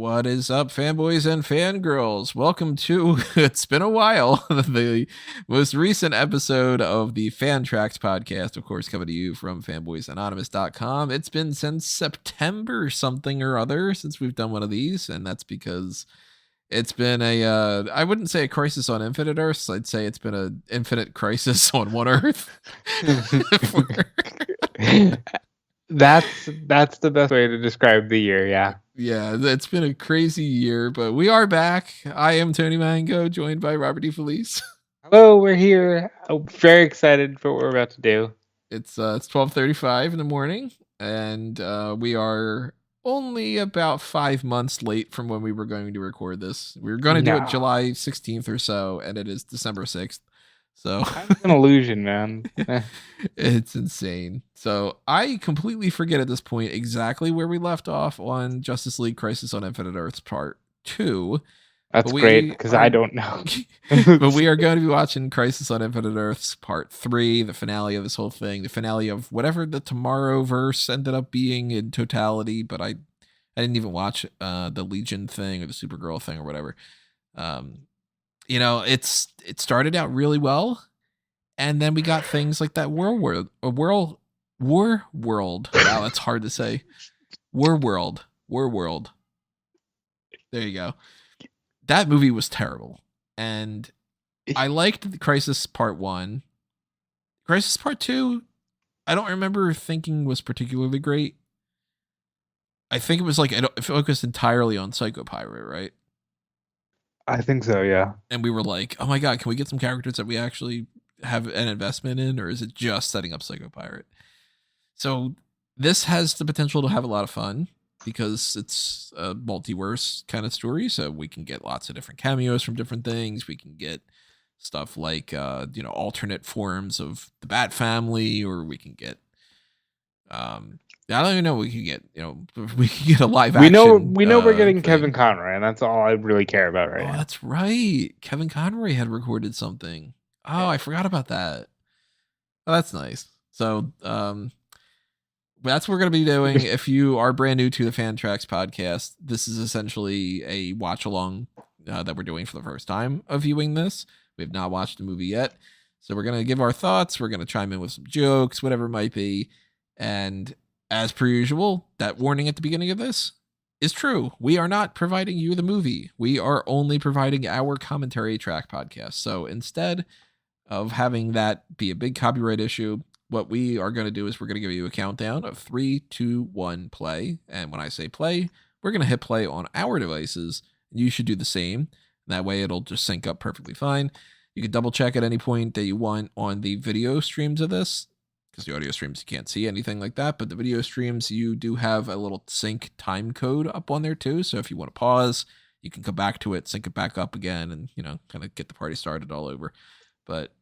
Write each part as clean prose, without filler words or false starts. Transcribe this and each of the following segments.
What is up, fanboys and fangirls? Welcome to It's Been a While, the most recent episode of the FanTracks podcast, of course, coming to you from fanboysanonymous.com. It's been since September something or other since we've done one of these, and that's because it's been I wouldn't say a crisis on infinite Earths. I'd say it's been an infinite crisis on one Earth. That's the best way to describe the year, yeah. Yeah, it's been a crazy year, but we are back. I am Tony Mango, joined by Robert DeFelice. Hello, we're here. I'm very excited for what we're about to do. It's 12:35 in the morning, and we are only about 5 months late from when we were going to record this. We were going to do it July 16th or so, and it is December 6th. So it's an illusion, man. It's insane. So I completely forget at this point exactly where we left off on Justice League Crisis on Infinite Earths Part 2. That's great, because I don't know. But we are going to be watching Crisis on Infinite Earths Part 3, the finale of this whole thing, the finale of whatever the Tomorrowverse ended up being in totality, but I didn't even watch the Legion thing or the Supergirl thing or whatever. It started out really well, and then we got things like that War World. Wow, that's hard to say. War World. There you go. That movie was terrible, and I liked the Crisis Part 1. Crisis Part 2, I don't remember thinking was particularly great. I think it was it focused entirely on Psycho Pirate, right? I think so, yeah. And we were like, oh my god, can we get some characters that we actually have an investment in, or is it just setting up Psycho Pirate? So this has the potential to have a lot of fun because it's a multiverse kind of story. So we can get lots of different cameos from different things. We can get stuff like, alternate forms of the Bat family, or we can get, I don't even know. We could get, we could get a live action. We know we're getting thing. Kevin Conroy, and that's all I really care about right now. That's right. Kevin Conroy had recorded something. Oh, I forgot about that. Oh, that's nice. So, that's what we're going to be doing. If you are brand new to the FanTracks podcast, this is essentially a watch along that we're doing for the first time of viewing this. We have not watched the movie yet. So we're going to give our thoughts. We're going to chime in with some jokes, whatever it might be. And as per usual, that warning at the beginning of this is true. We are not providing you the movie. We are only providing our commentary track podcast. So instead of having that be a big copyright issue, what we are going to do is we're going to give you a countdown of 3, 2, 1, play. And when I say play, we're going to hit play on our devices. You should do the same. That way it'll just sync up perfectly fine. You can double check at any point that you want on the video streams of this, because the audio streams, you can't see anything like that. But the video streams, you do have a little sync time code up on there too. So if you want to pause, you can come back to it, sync it back up again, and, kind of get the party started all over. But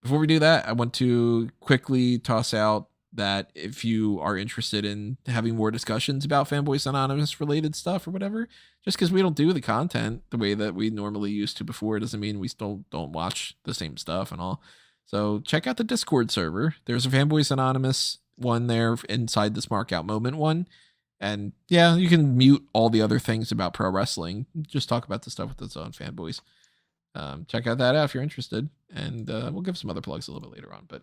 before we do that, I want to quickly toss out that if you are interested in having more discussions about Fanboys Anonymous related stuff or whatever, just because we don't do the content the way that we normally used to before doesn't mean we still don't watch the same stuff and all. So check out the Discord server. There's a Fanboys Anonymous one there inside this Markout Moment one. And yeah, you can mute all the other things about pro wrestling. Just talk about the stuff with its own fanboys. Check out that out if you're interested, and we'll give some other plugs a little bit later on. But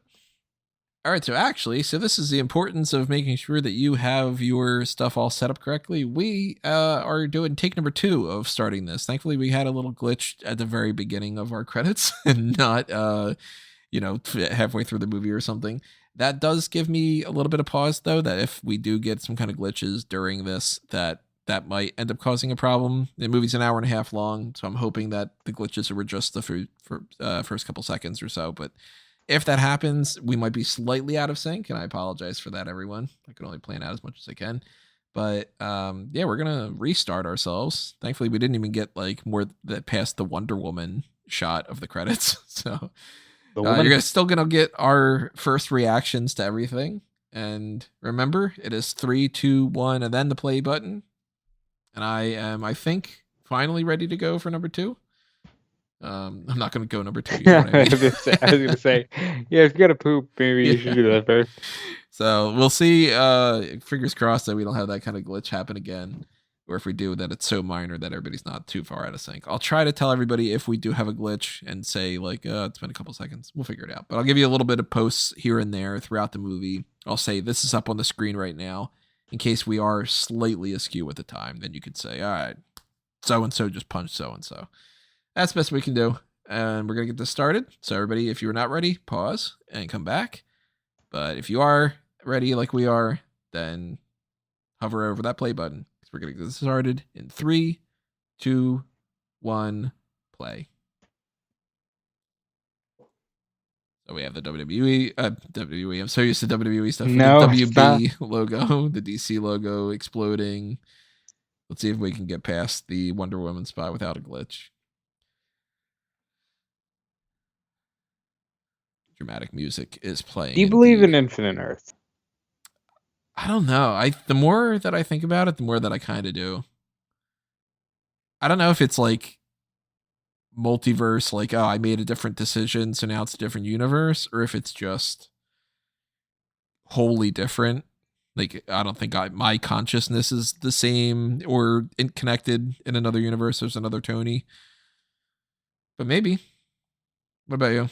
all right, so this is the importance of making sure that you have your stuff all set up correctly. We are doing take number 2 of starting this. Thankfully, we had a little glitch at the very beginning of our credits and not halfway through the movie or something. That does give me a little bit of pause, though, that if we do get some kind of glitches during this, that might end up causing a problem. The movie's an hour and a half long, so I'm hoping that the glitches were just the first couple seconds or so. But if that happens, we might be slightly out of sync, and I apologize for that, everyone. I can only plan out as much as I can. But we're gonna restart ourselves. Thankfully, we didn't even get more that past the Wonder Woman shot of the credits. So you're still gonna get our first reactions to everything. And remember, it is 3, 2, 1, and then the play button. And I am, I think, finally ready to go for number 2. I'm not going to go number 2. You know what I mean? I was going to say, yeah, if you got to poop, maybe you should do that first. So we'll see. Fingers crossed that we don't have that kind of glitch happen again. or if we do that, it's so minor that everybody's not too far out of sync. I'll try to tell everybody if we do have a glitch and say like, it's been a couple seconds. We'll figure it out. But I'll give you a little bit of posts here and there throughout the movie. I'll say this is up on the screen right now in case we are slightly askew with the time. Then you could say, all right, so and so just punched so and so. That's the best we can do. And we're going to get this started. So everybody, if you're not ready, pause and come back. But if you are ready like we are, then hover over that play button. We're going to get this started in 3, 2, 1, play. So we have the WWE. I'm so used to WWE stuff. No, The it's not. WB logo, the DC logo exploding. Let's see if we can get past the Wonder Woman spot without a glitch. Dramatic music is playing. Do you believe in Infinite Earth? I don't know. The more that I think about it, the more that I kind of do. I don't know if it's like multiverse, like, oh, I made a different decision, so now it's a different universe, or if it's just wholly different. Like, I don't think my consciousness is the same or connected in another universe. There's another Tony. But maybe. What about you?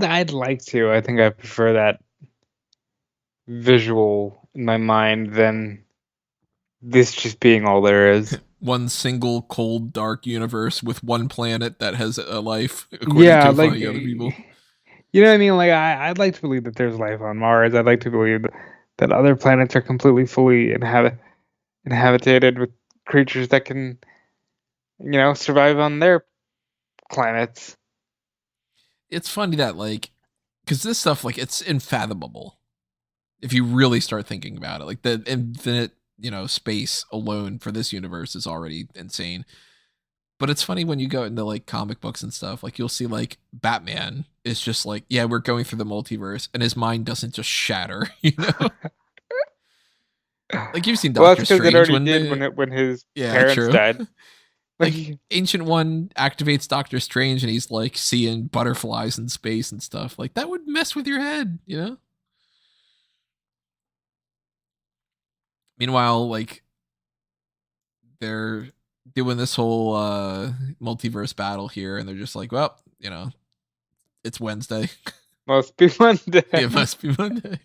I'd like to. I think I prefer that visual in my mind than this just being all there is. One single cold dark universe with one planet that has a life according Yeah, to like funny other people. you know what I mean? Like I'd like to believe that there's life on Mars. I'd like to believe that other planets are completely fully inhabited with creatures that can, survive on their planets. It's funny that like, because this stuff, like, it's unfathomable if you really start thinking about it. Like the infinite, space alone for this universe is already insane. But it's funny when you go into like comic books and stuff, like you'll see like Batman is just like, yeah, we're going through the multiverse, and his mind doesn't just shatter, Like you've seen Well, that's Doctor because it Strange already when did when his yeah, parents true. died. Like Ancient One activates Doctor Strange and he's like seeing butterflies in space and stuff. Like that would mess with your head. Meanwhile, like they're doing this whole multiverse battle here, and they're just like, well, it's Wednesday. Must be Monday. It must be Monday.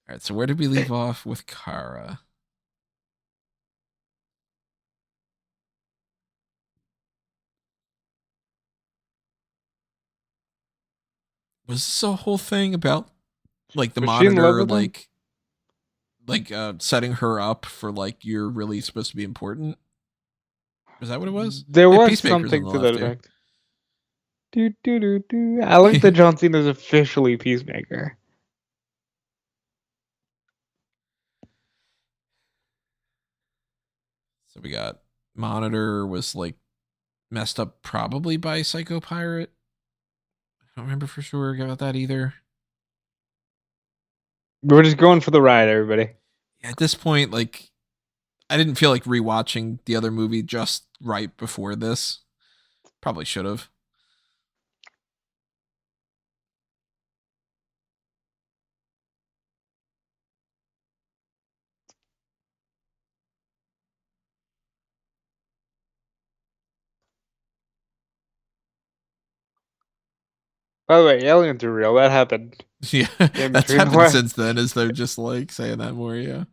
All right, so where did we leave off with Kara? Was this a whole thing about like the Was she in love monitor, with him? like setting her up for like you're really supposed to be important? Is that what it was? There Yeah, was Peacemaker's on something the to that left here. effect. Do do do do. I like that John Cena's officially Peacemaker. So we got monitor was like messed up probably by Psycho Pirate. I don't remember for sure about that either. We're just going for the ride, everybody. Yeah, at this point, like I didn't feel like rewatching the other movie just right before this. Probably should have. By the way, aliens are real. That happened Yeah, in that's between the happened lines. since then. Is they're just like saying that more? Yeah.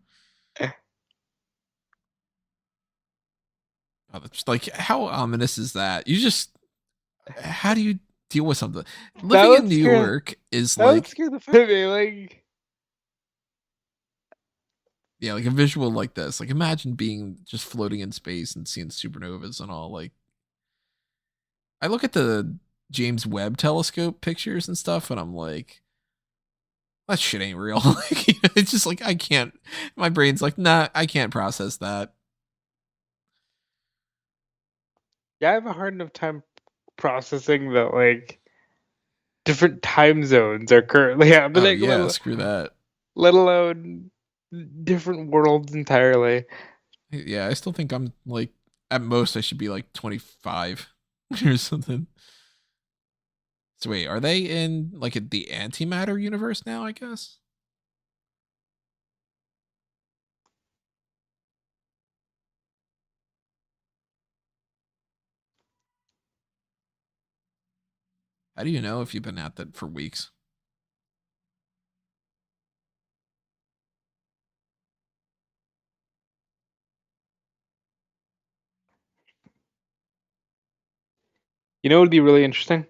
Oh, that's like how ominous is that? How do you deal with something? That Living in would New scare. York is That would like, scare the fuck out of me. Like, yeah, like a visual like this. Like imagine being just floating in space and seeing supernovas and all. Like I look at the James Webb telescope pictures and stuff, and I'm like, that shit ain't real. Like, it's just like I can't. My brain's like, nah, I can't process that. yeah, I have a hard enough time processing that like different time zones are currently Oh happening, yeah, screw that. let alone different worlds entirely. Yeah, I still think I'm like at most I should be like 25 or something. So wait, are they in like the antimatter universe now? I guess. How do you know if you've been at that for weeks? You know what would be really interesting?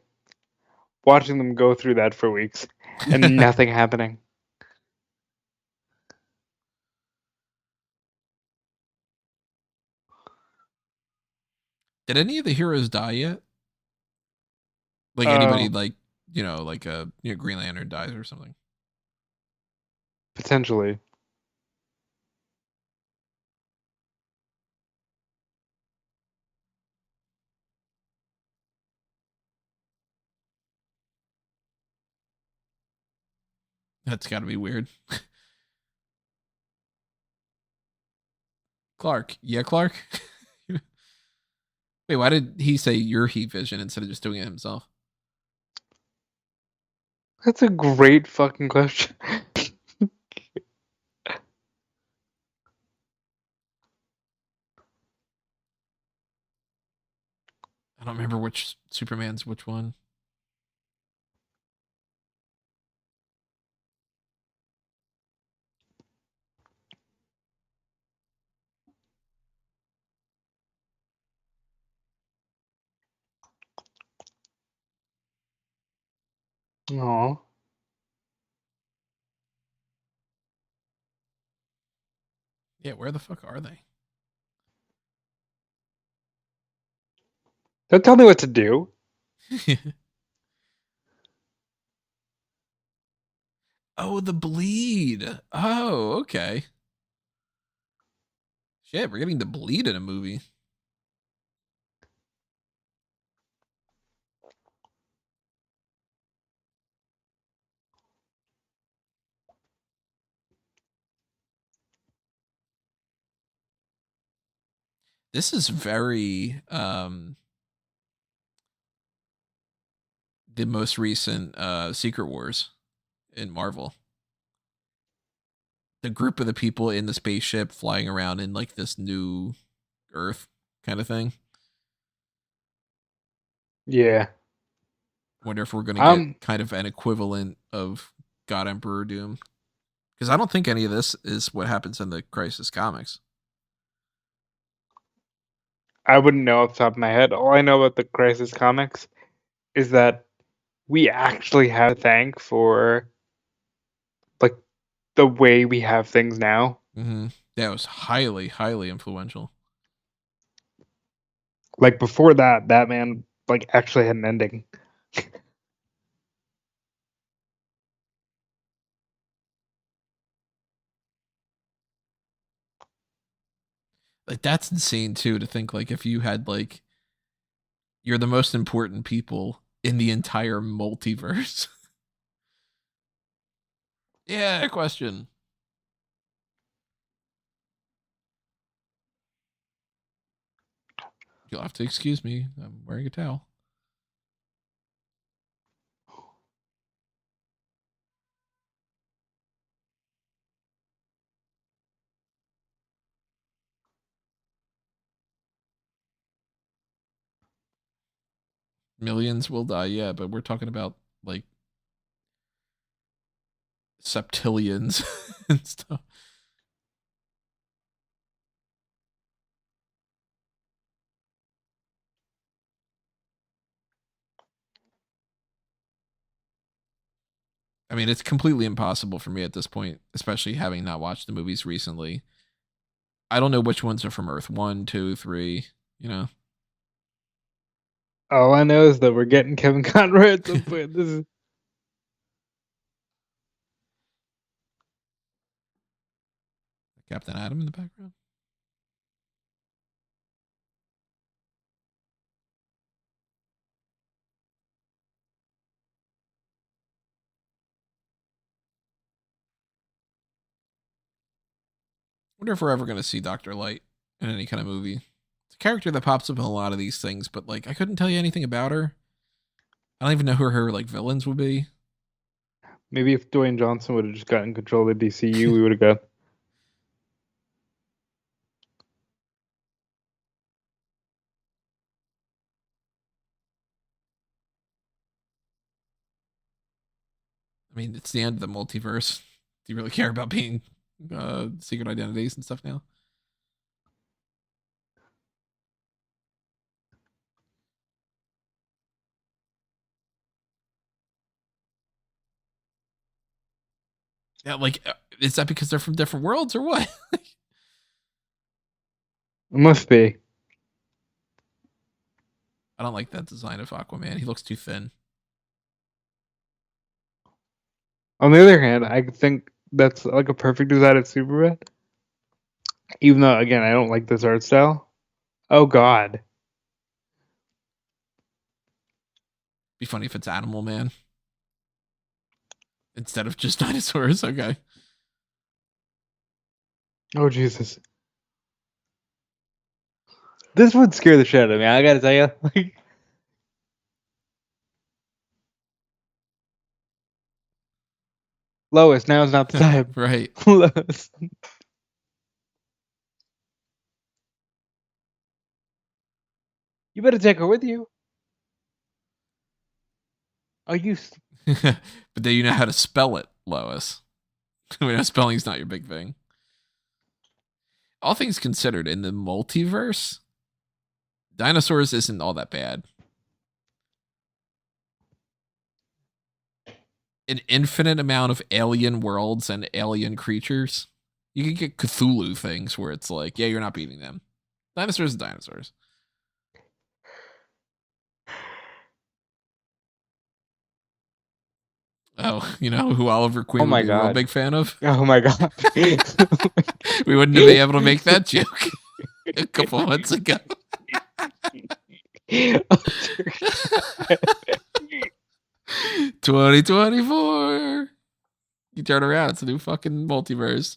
Watching them go through that for weeks and nothing happening. Did any of the heroes die yet? Like anybody, Oh, like like a Green Lantern dies or something. potentially. That's got to be weird. Clark, yeah, Clark. Wait, why did he say your heat vision instead of just doing it himself? That's a great fucking question. I don't remember which Superman's which one. Oh, Yeah, where the fuck are they? don't tell me what to do. Oh, the bleed. Oh, okay. Shit, we're getting the bleed in a movie. This is very the most recent Secret Wars in Marvel. The group of the people in the spaceship flying around in like this new Earth kind of thing. Yeah. Wonder if we're gonna get Um, kind of an equivalent of God Emperor Doom. Because I don't think any of this is what happens in the Crisis comics. I wouldn't know off the top of my head. All I know about the Crisis comics is that we actually have to thank for like the way we have things now. Mm-hmm. That was highly, highly influential. Like before that, Batman like actually had an ending. Like that's insane too to think like if you had like you're the most important people in the entire multiverse. Yeah, question. You'll have to excuse me. I'm wearing a towel. Millions will die, yeah, but we're talking about like septillions and stuff. I mean, it's completely impossible for me at this point, especially having not watched the movies recently. I don't know which ones are from Earth one, two, three. You know, All I know is that we're getting Kevin Conroy at some point. This is Captain Atom in the background. Wonder if we're ever going to see Doctor Light in any kind of movie. It's a character that pops up in a lot of these things, but like I couldn't tell you anything about her. I don't even know who her like villains would be. maybe if Dwayne Johnson would have just gotten control of the DCU, we would have got. I mean, it's the end of the multiverse. Do you really care about being secret identities and stuff now? Yeah, like, is that because they're from different worlds or what? It must be. I don't like that design of Aquaman. He looks too thin. On the other hand, I think that's like a perfect design of Superman. Even though, again, I don't like this art style. Oh God. Be funny if it's Animal Man instead of just dinosaurs. Okay. Oh Jesus. This would scare the shit out of me. I gotta tell you. Like, Lois, now's not the time. Right. Lois. You better take her with you. Oh, you. But then you know how to spell it, Lois. We know spelling's not your big thing. All things considered, in the multiverse, dinosaurs isn't all that bad. An infinite amount of alien worlds and alien creatures. You can get Cthulhu things where it's like, yeah, you're not beating them. Dinosaurs are dinosaurs. Oh, you know who Oliver Oh Queen would my be a real God. big fan of? Oh my God. We wouldn't have been able to make that joke a couple months ago. Oh, dear God. 2024. You turn around, it's a new fucking multiverse.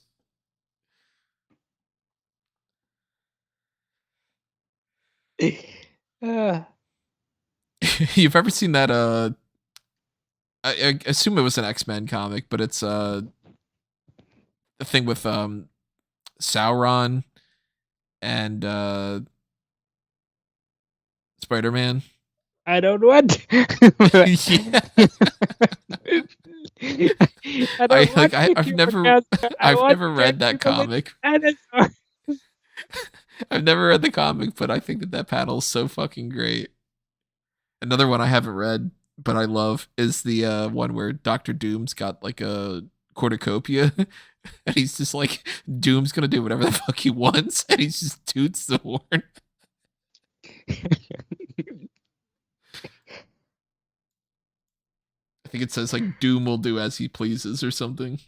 Uh, You've ever seen that? I assume it was an X-Men comic, but it's a thing with Sauron and Spider-Man. I don't want. Yeah, I don't want to I've hear never about. I I've want never to read that people with comic. dinosaurs. I've never read the comic, but I think that panel is so fucking great. Another one I haven't read, but I love is the one where Doctor Doom's got like a cornucopia, and he's just like, Doom's gonna do whatever the fuck he wants, and he just toots the horn. I think it says like Doom will do as he pleases or something.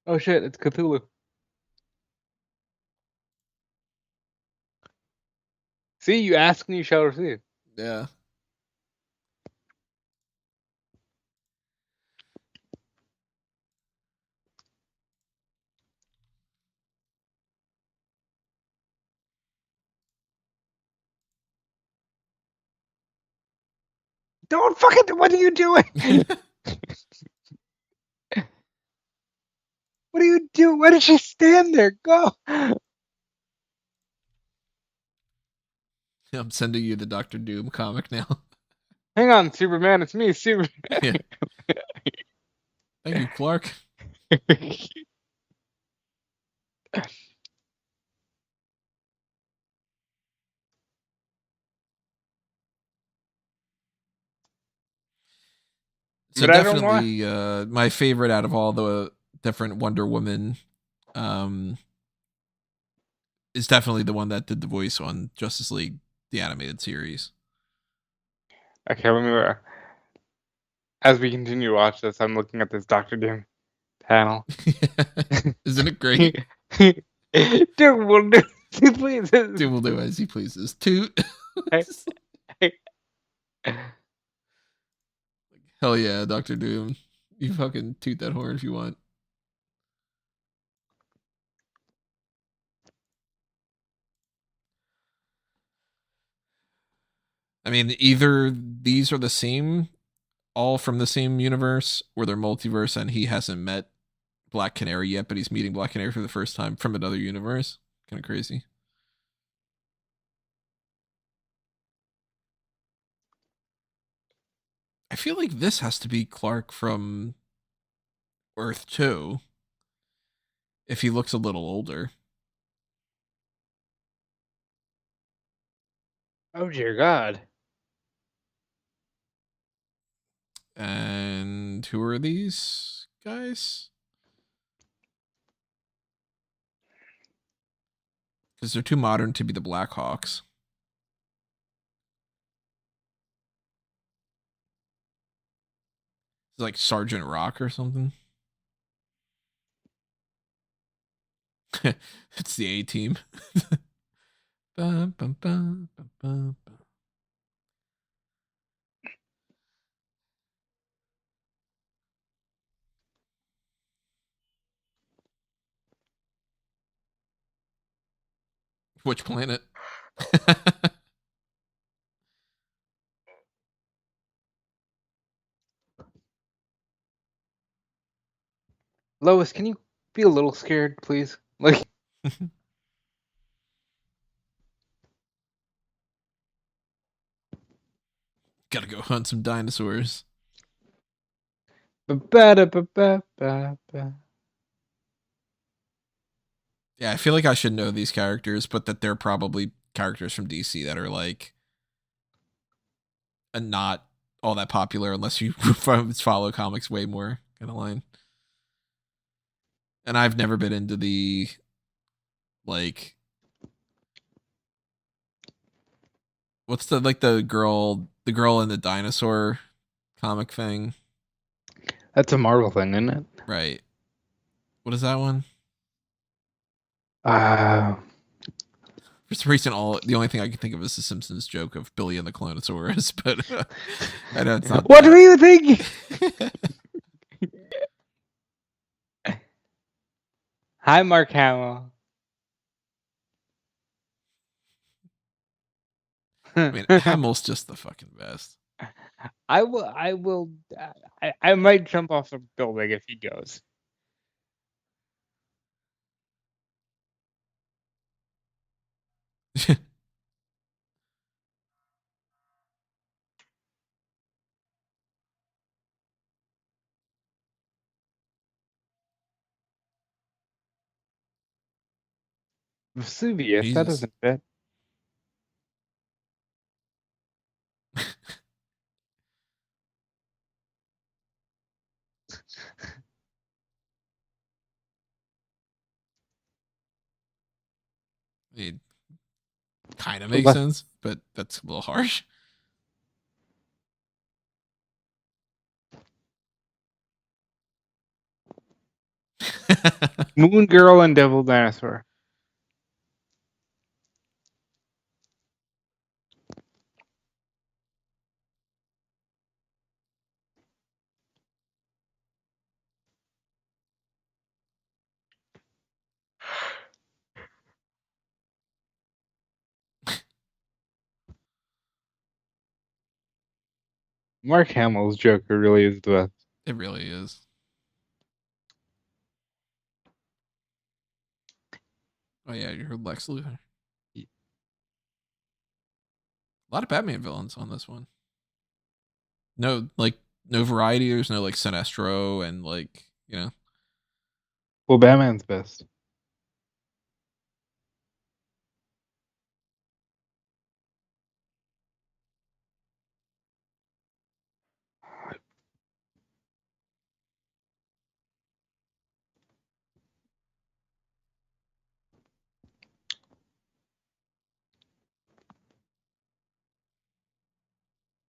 Oh shit! It's Cthulhu. See, you ask and you shall receive. Yeah. Don't fucking. What are you doing? What are you doing? Why did she stand there? Go. I'm sending you the Doctor Doom comic now. Hang on, Superman. It's me, Superman. Yeah. Thank you, Clark. So But I don't want. definitely my favorite out of all the different Wonder Woman um, is definitely the one that did the voice on Justice League, the animated series. Okay, let me. As we continue to watch this, I'm looking at this Doctor Doom panel. Isn't it great? Doom will do. Please. Doom will do as he pleases. Toot. Hell yeah, Doctor Doom. You fucking toot that horn if you want. I mean, either these are the same, all from the same universe, or they're multiverse and he hasn't met Black Canary yet, but he's meeting Black Canary for the first time from another universe. Kind of crazy. feel like this has to be Clark from Earth 2 if he looks a little older. Oh dear God. And who are these guys? Because they're too modern to be the Blackhawks. It's like Sergeant Rock or something. It's the A team. Which planet? Lois, can you be a little scared, please? Like, Gotta go hunt some dinosaurs. ba-ba-da-ba-ba-ba-ba. Yeah, I feel like I should know these characters, but that they're probably characters from DC that are like not all that popular unless you follow comics way more kind of line. And I've never been into the like what's the girl in the dinosaur comic thing, That's a Marvel thing, isn't it? right? What is that one? Uh, For some reason, all the only thing I can think of is the Simpsons joke of Billy and the Clonosaurus, but I know it's not what do that. you think? Hi, Mark Hamill. I mean, Hamill's just the fucking best. I will. I will. I might jump off a building if he goes. Vesuvius. That Jesus. doesn't fit. It kind of makes Unless sense, but that's a little harsh. Moon Girl and Devil Dinosaur. Mark Hamill's Joker really is the best. It really is. Oh yeah, you heard Lex Luthor. A lot of Batman villains on this one. No, like no variety. There's no like Sinestro and like Well, Batman's best.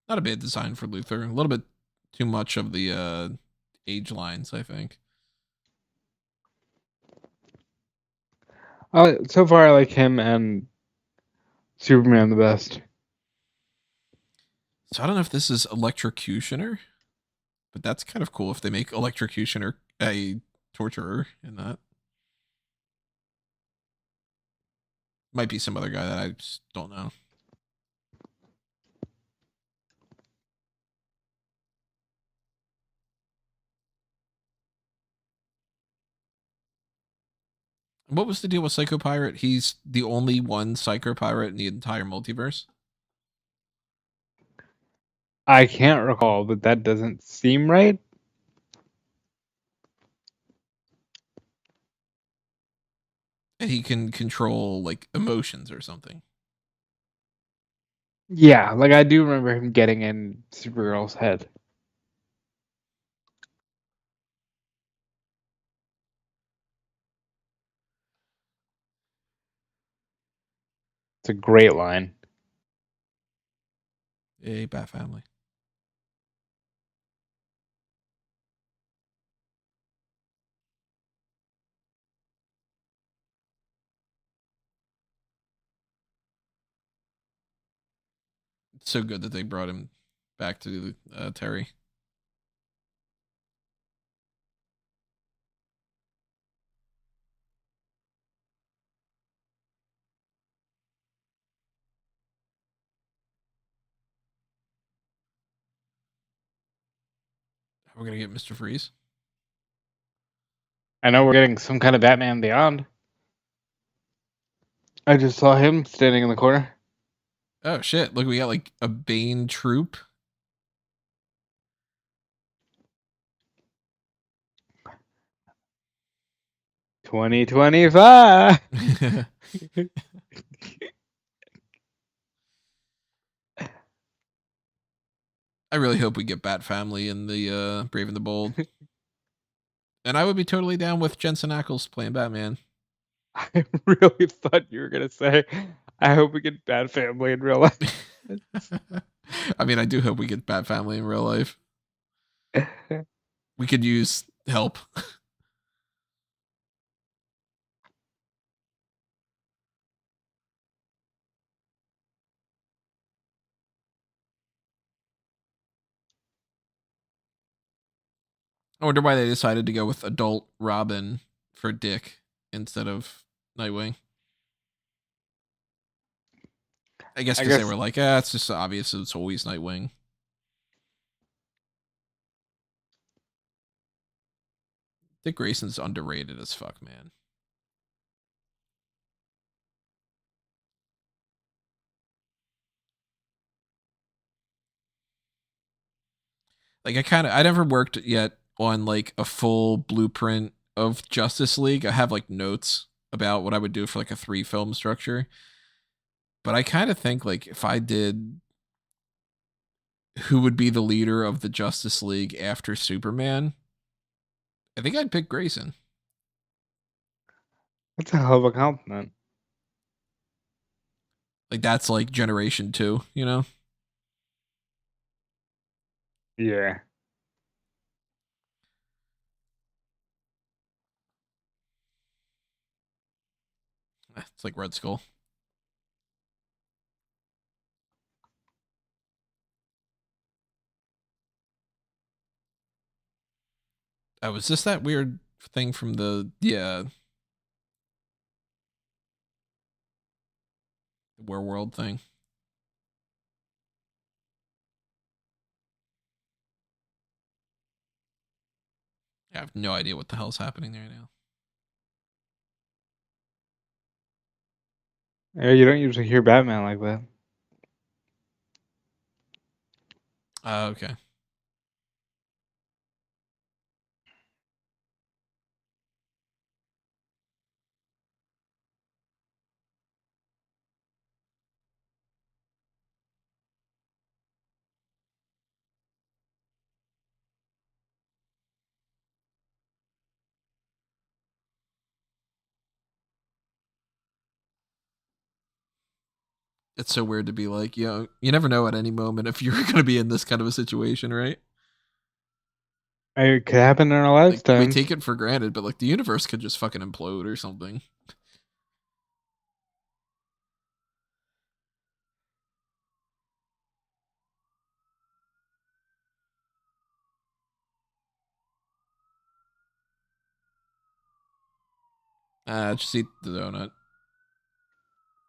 not a bad design for Luthor. A little bit too much of the age lines, I think. So far, I like him and Superman the best. So I don't know if this is Electrocutioner, but that's kind of cool if they make Electrocutioner a torturer in that. Might be some other guy that I just don't know. What was the deal with Psycho Pirate? He's the only one Psycho Pirate in the entire multiverse. I can't recall, but that doesn't seem right. And he can control like emotions or something. Yeah, like I do remember him getting in Supergirl's head. It's a great line. A Bat Family. It's so good that they brought him back to Terry. We're gonna get Mr. Freeze. I know we're getting some kind of Batman Beyond. I just saw him standing in the corner. Oh shit! Look, we got like a Bane troop. 2025. I really hope we get Bat Family in the Brave and the Bold. And I would be totally down with Jensen Ackles playing Batman. I really thought you were gonna say, "I hope we get Bat Family in real life." I mean, I do hope we get Bat Family in real life. We could use help. I wonder why they decided to go with adult Robin for Dick instead of Nightwing. I guess I because they guess were like, ah, it's just obvious it's always Nightwing. Dick Grayson's underrated as fuck, man. Like I never worked yet on like a full blueprint of Justice League. I have like notes about what I would do for like a 3 film structure. But I kind of think like if I did who would be the leader of the Justice League after Superman, I think I'd pick Grayson. that's a hell of a compliment. Like that's like generation 2, you know? Yeah, It's like Red Skull. Oh, is this that weird thing from the werewolf thing? I have no idea what the hell's happening there now. yeah. You don't usually hear Batman like that. Okay. It's so weird to be like, you never know at any moment if you're going to be in this kind of a situation, right? It could happen in our Like we lifetimes. take it for granted, but like the universe could just fucking implode or something. Just eat the donut.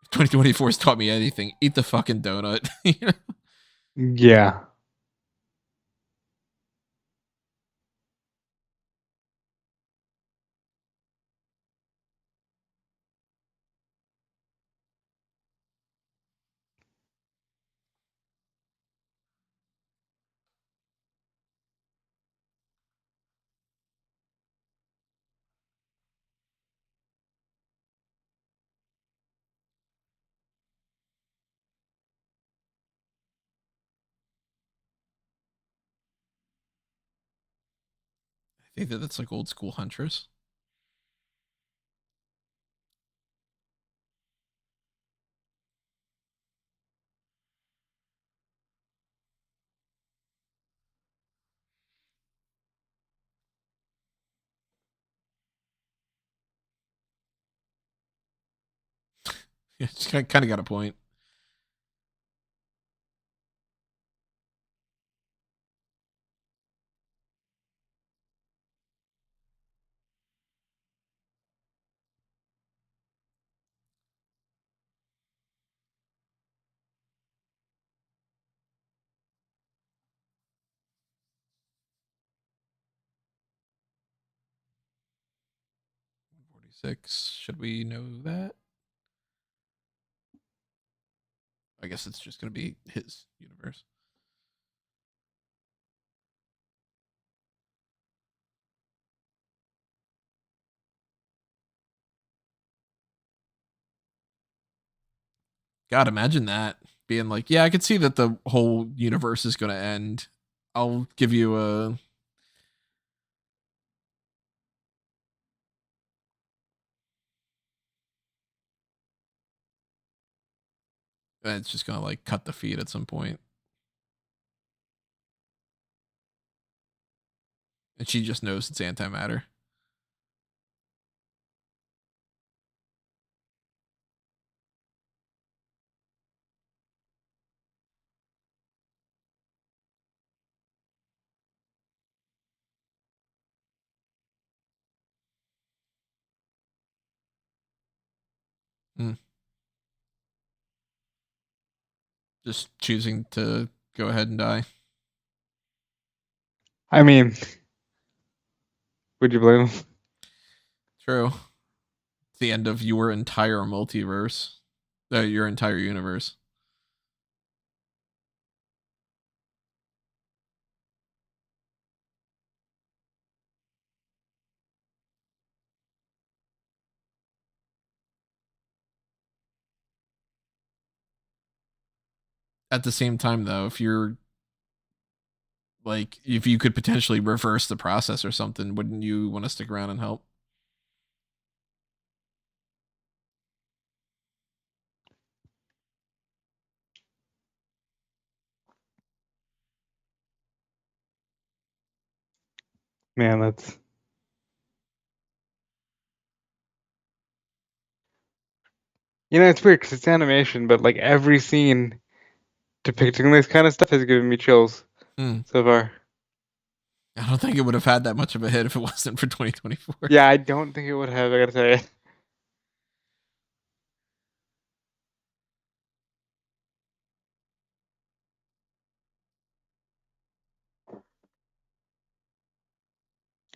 If 2024 has taught me anything, eat the fucking donut. Yeah, I think that's like old school Huntress. Yeah, she kind of got a point. Six. Should we know that? I guess it's just going to be his universe. God, imagine that being like, yeah, I could see that the whole universe is going to end. I'll give you a. It's just going to like cut the feed at some point. And she just knows it's antimatter. Mm. Just choosing to go ahead and die. I mean, would you blame him? True. It's the end of your entire multiverse, your entire universe. At the same time, though, if you're like, if you could potentially reverse the process or something, wouldn't you want to stick around and help? Man, that's it's weird because it's animation, but like every scene depicting this kind of stuff has given me chills Hmm. so far. I don't think it would have had that much of a hit if it wasn't for 2024. Yeah, I don't think it would have. I gotta say,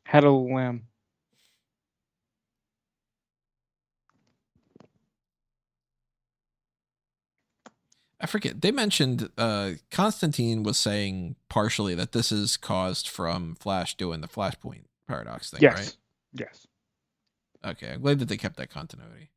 had a lamb. I forget. They mentioned Constantine was saying partially that this is caused from Flash doing the Flashpoint paradox thing, right? Yes, yes. Okay, I'm glad that they kept that continuity.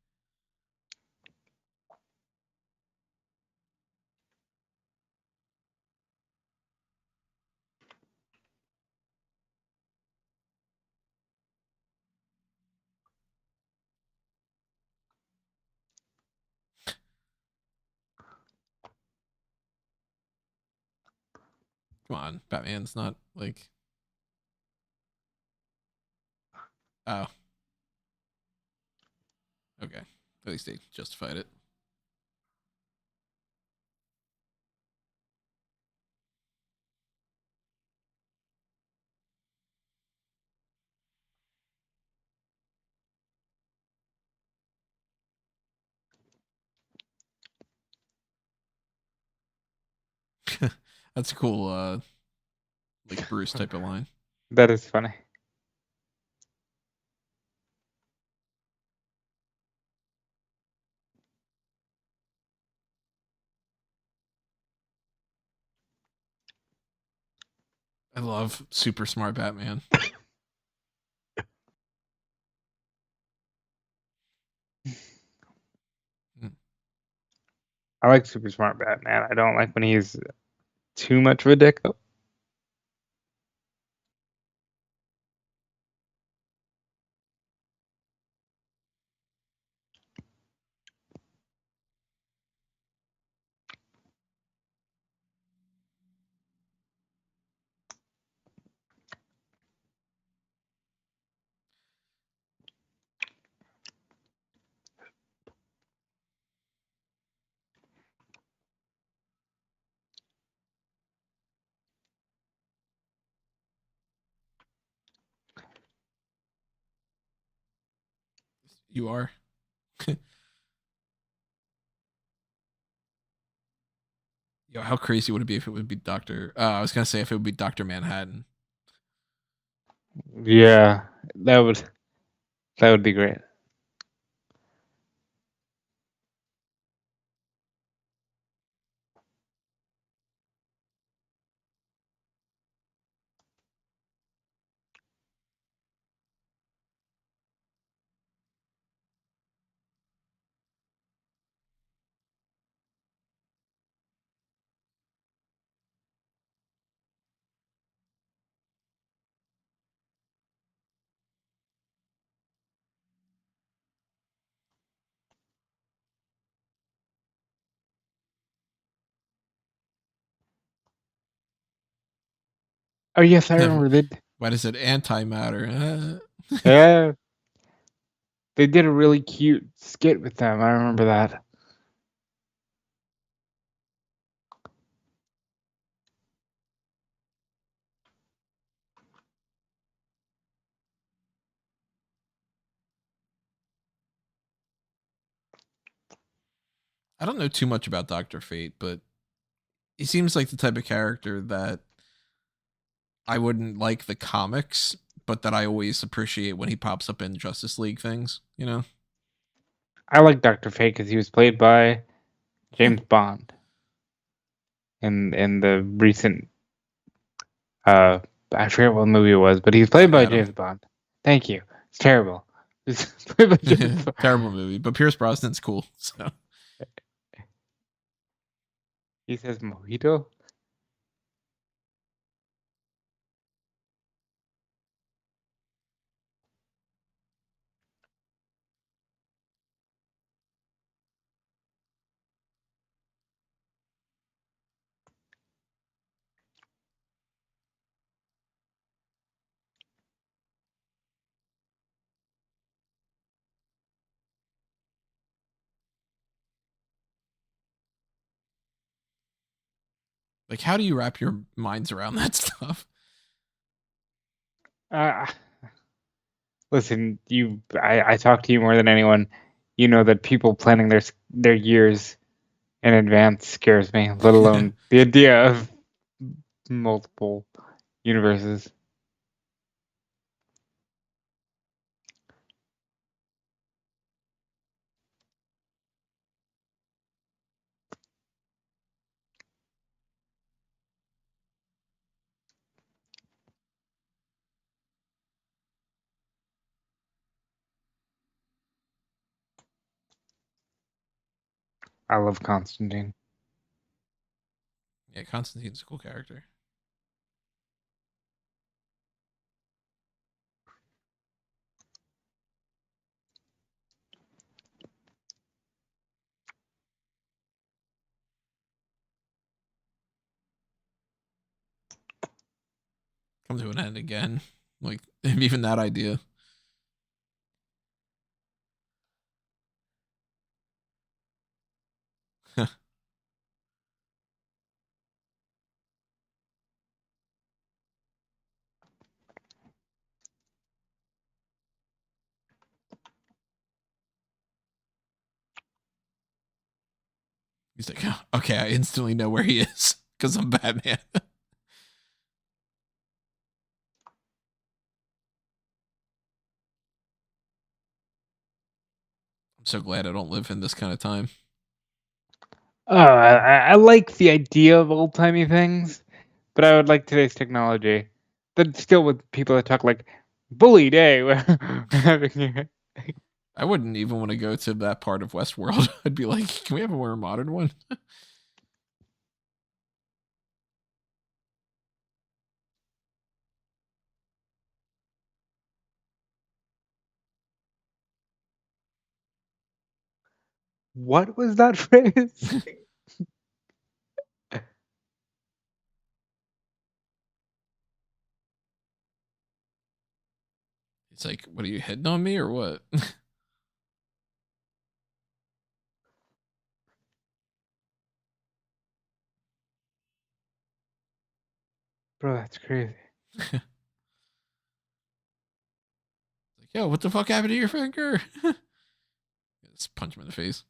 Come on, Batman's not like. Oh, okay. At least they justified it. That's a cool, like Bruce type of line. That is funny. I love super smart Batman. Mm. I like super smart Batman. I don't like when he's too much of a dick though. You are. Yo, how crazy would it be if it would be Doctor? I was gonna say if it would be Doctor Manhattan. Yeah, that would that would be great. Oh yes, I remember they. Why does it antimatter? Yeah, they did a really cute skit with them. I remember that. I don't know too much about Doctor Fate, but he seems like the type of character that I wouldn't like the comics, but that I always appreciate when he pops up in Justice League things. You know? I like Doctor Fate because he was played by Yeah. James Bond in the recent I forget what movie it was, but he's played Black by Adam. James Bond. Thank you. It's terrible. He's played by James Bond. Terrible movie, but Pierce Brosnan's cool. So He says mojito. like, how do you wrap your minds around that stuff? Uh, Listen, I talk to you more than anyone. You know that people planning their years in advance scares me, let alone the idea of multiple universes. I love Constantine. Yeah, Constantine's a cool character. Come to an end again. Like, even that idea. He's like, oh, okay, I instantly know where he is because I'm Batman. I'm so glad I don't live in this kind of time. I like the idea of old timey things, but I would like today's technology. But still, with people that talk like bully day, where we're having I wouldn't even want to go to that part of Westworld. I'd be like, can we have a more modern one? what was that phrase? It's like, what are you hitting on me or what? Bro, that's crazy. Like, yo, what the fuck happened to your finger? Just punch him in the face.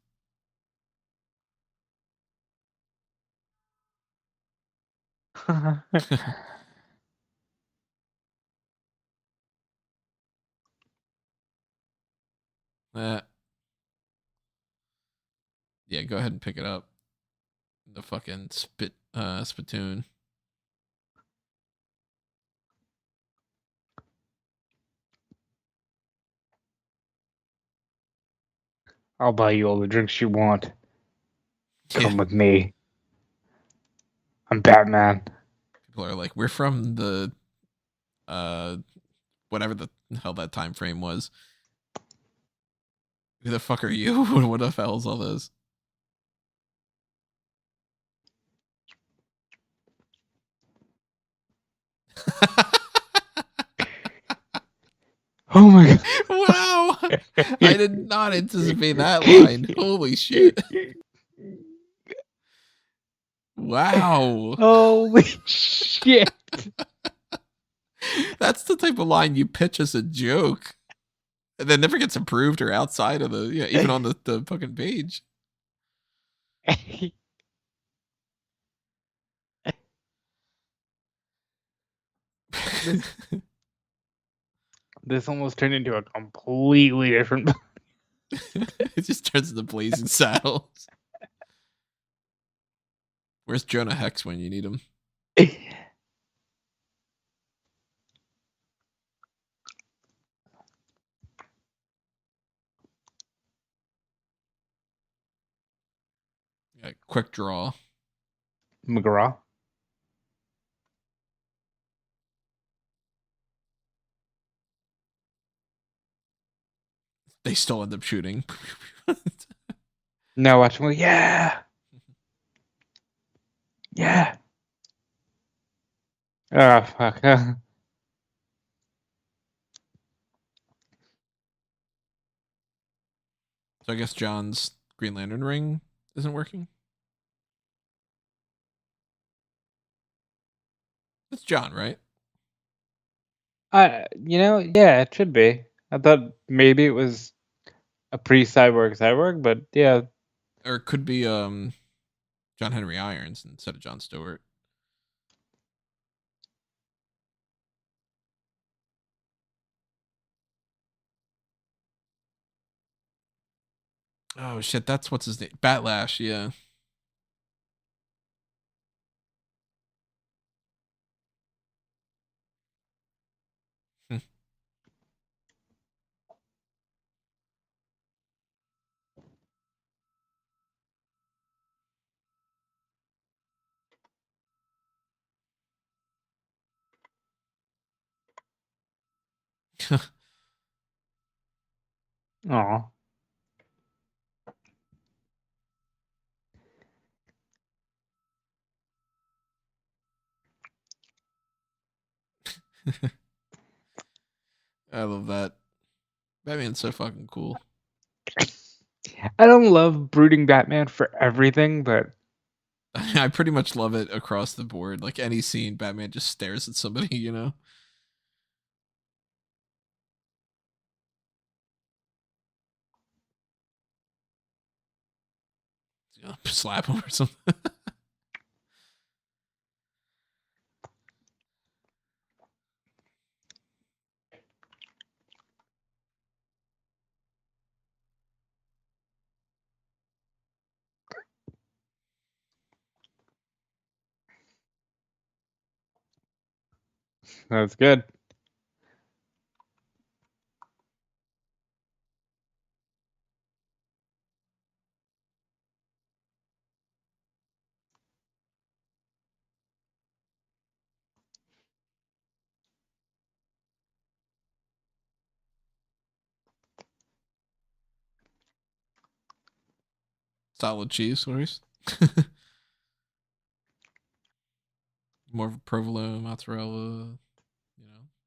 uh, yeah, go ahead and pick it up. The fucking spittoon. I'll buy you all the drinks you want. Yeah. Come with me. I'm Batman. People are like, we're from the whatever the hell that time frame was. Who the fuck are you? What the hell is all this? Oh my god. Wow. I did not anticipate that line. Holy shit. Wow. Holy shit. That's the type of line you pitch as a joke. And then never gets approved or outside of the, even on the fucking page. This almost turned into a completely different. It just turns into Blazing Saddles. Where's Jonah Hex when you need him? Yeah, quick draw. McGraw. They still end up shooting. No, watch me. Yeah. Yeah. Oh, fuck. So I guess John's Green Lantern ring isn't working. It's John, right? Yeah, it should be. I thought maybe it was a pre-cyborg, but yeah. Or it could be John Henry Irons instead of John Stewart. Oh shit, that's what's his name? Batlash, yeah. Oh. I love that. Batman's so fucking cool. I don't love brooding Batman for everything, but I pretty much love it across the board. Like any scene, Batman just stares at somebody, you know? Slap him or something. that's good. Solid cheese, sorry. More of a provolone, mozzarella,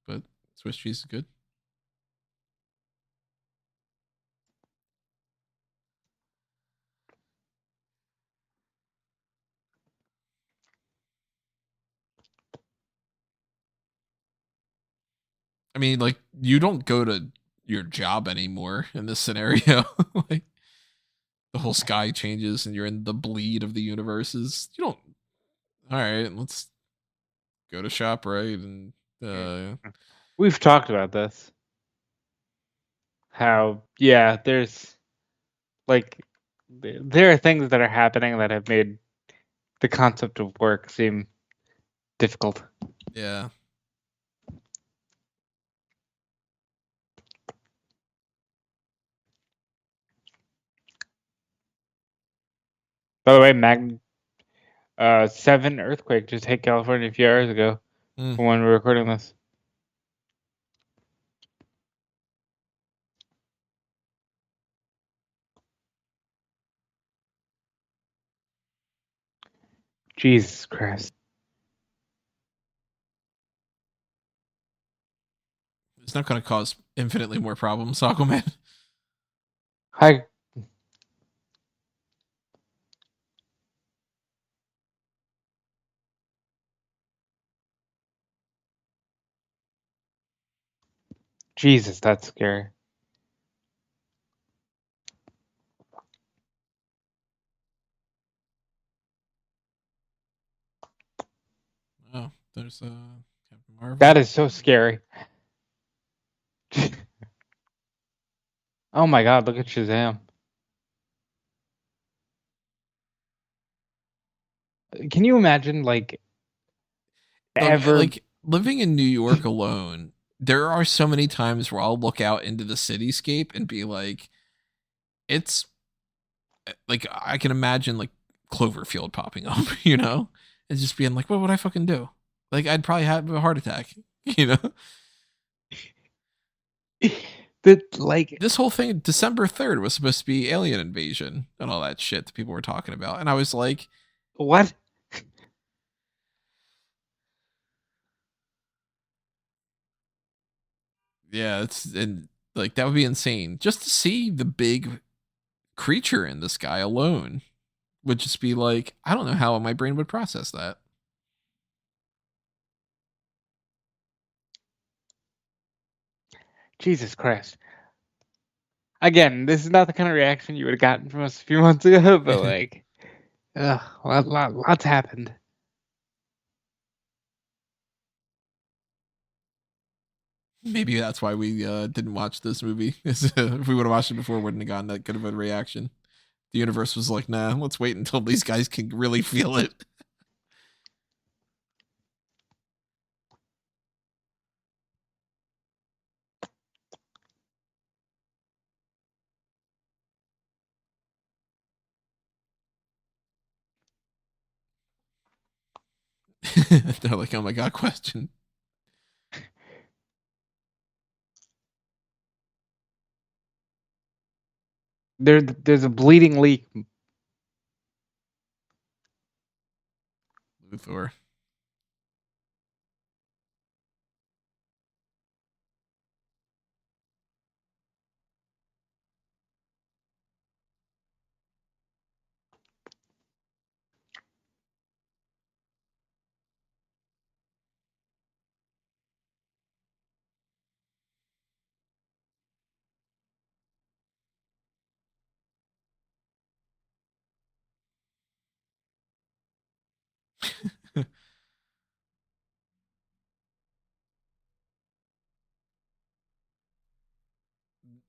but Swiss cheese is good. I mean, like, you don't go to your job anymore in this scenario. Like, the whole sky changes and you're in the bleed of the universes. You don't. All right, let's go to ShopRite and We've talked about this. How yeah, there's like there are things that are happening that have made the concept of work seem difficult. yeah. By the way, 7 earthquake just hit California a few hours ago Mm. from when we were recording this. Jesus Christ. It's not going to cause infinitely more problems, Aquaman. Hi. Jesus, that's scary. Oh, there's Captain Marvel. That is so scary. Oh my God, look at Shazam. Can you imagine, like, Look, ever? like living in New York alone, there are so many times where I'll look out into the cityscape and be like, it's like I can imagine like Cloverfield popping up, and just being like, what would I fucking do? Like I'd probably have a heart attack, you know. That, like, This whole thing, December 3rd, was supposed to be alien invasion and all that shit that people were talking about, and I was like, what? yeah, it's and like that would be insane just to see the big creature in the sky alone would just be like, I don't know how my brain would process that. Jesus Christ. Again, this is not the kind of reaction you would have gotten from us a few months ago, but like, ugh, lots happened. Maybe that's why we didn't watch this movie. If we would have watched it before, wouldn't have gotten that good of a reaction. The universe was like, nah, let's wait until these guys can really feel it. They're like, oh my god, question. There's a bleeding leak. Luthor.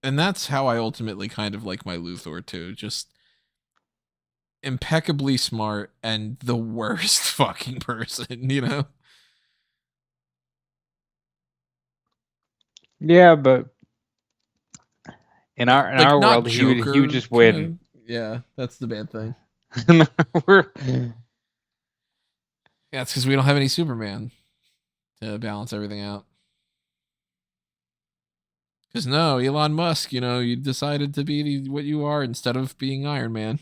And that's how I ultimately kind of like my Luthor too. Just impeccably smart and the worst fucking person. Yeah, but in Like our like not world, he would Joker just kind of. win. Yeah, that's the bad thing. We're- Yeah, it's because we don't have any Superman to balance everything out. Because no, Elon Musk, you decided to be what you are instead of being Iron Man.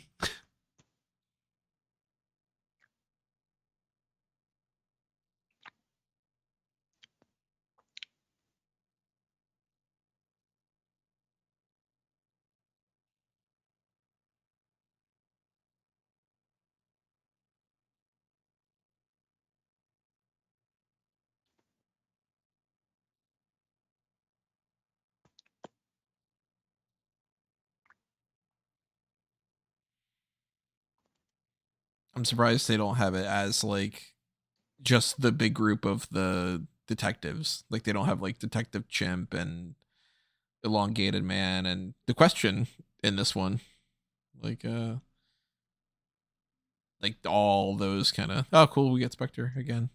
I'm surprised they don't have it as like just the big group of the detectives. Like they don't have like Detective Chimp and Elongated Man and the Question in this one. Like like all those kind of, oh cool, we get Spectre again.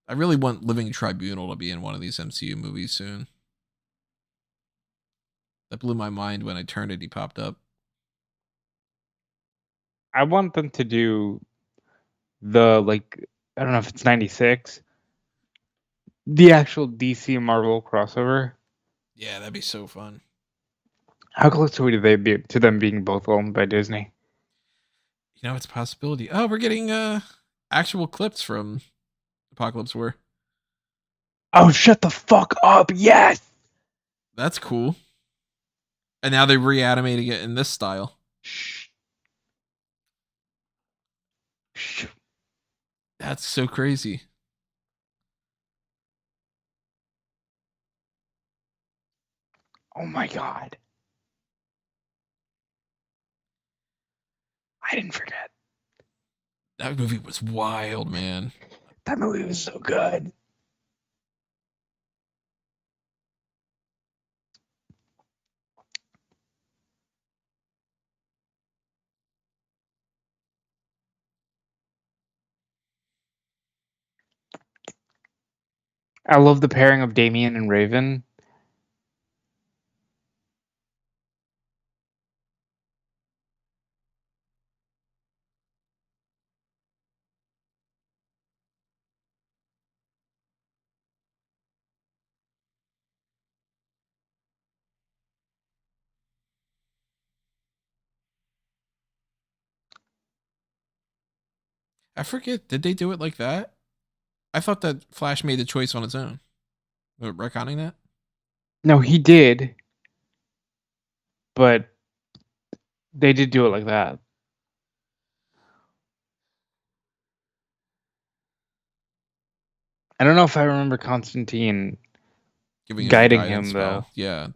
I really want Living Tribunal to be in one of these MCU movies soon. That blew my mind when Eternity popped up. I want them to do the like I don't know if it's 96, the actual DC Marvel crossover. Yeah, that'd be so fun. How close are we to they be to them being both owned by Disney? You know, it's a possibility. Oh, we're getting actual clips from Apocalypse War. Oh, shut the fuck up! Yes. That's cool. And now they're reanimating it in this style. Shh. Shh. That's so crazy. Oh my god! I didn't forget. That movie was wild, man. That movie was so good. I love the pairing of Damien and Raven. I forget, did they do it like that? I thought that Flash made the choice on its own. Retconning that? No, he did, but they did do it like that. I don't know if I remember Constantine Giving him the guiding guidance him though. spell. Yeah.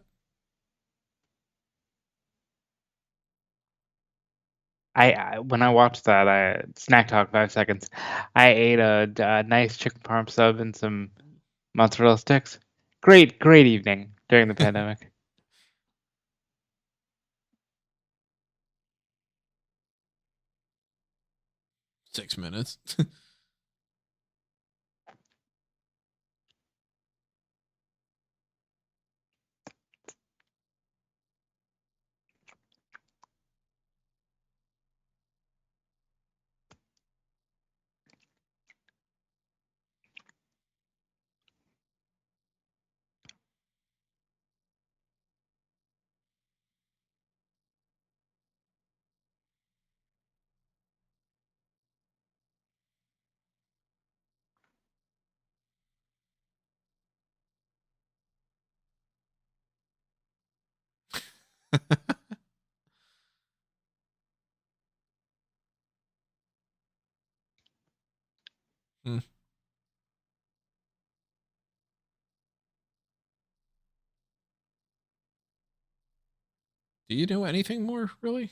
I when I watched that, I snack talk 5 seconds. I ate a nice chicken parm sub and some mozzarella sticks. Great evening during the pandemic. 6 minutes. Hmm. Do you know anything more, really?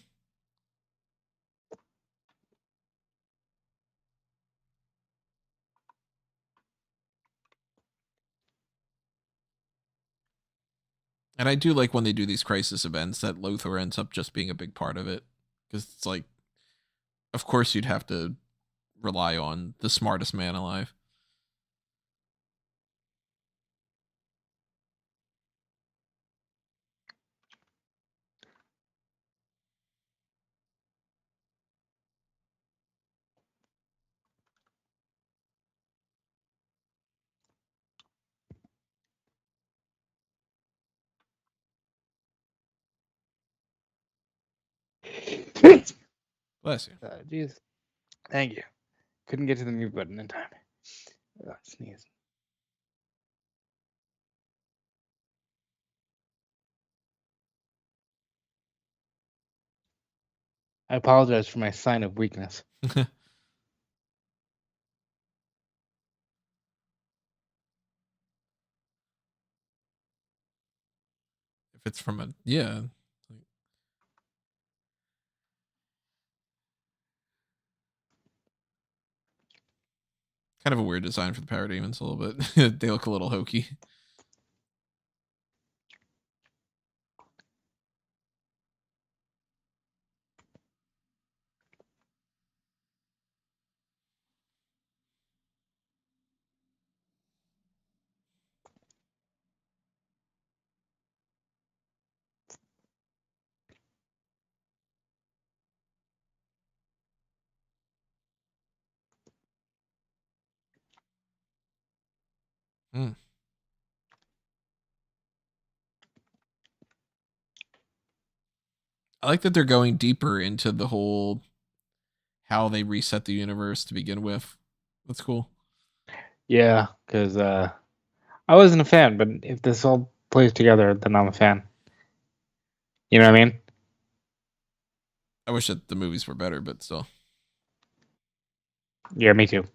And I do like when they do these crisis events that Lothar ends up just being a big part of it. Because it's like, of course, you'd have to rely on the smartest man alive. Bless you. Jeez. Thank you. Couldn't get to the mute button in time. Sneeze. I apologize for my sign of weakness. If it's from a, yeah. Kind of a weird design for the parademons a little bit. They look a little hokey. Hmm. I like that they're going deeper into the whole how they reset the universe to begin with. That's cool. Yeah, because I wasn't a fan, but if this all plays together, then I'm a fan. You know what I mean? I wish that the movies were better, but still. Yeah, me too.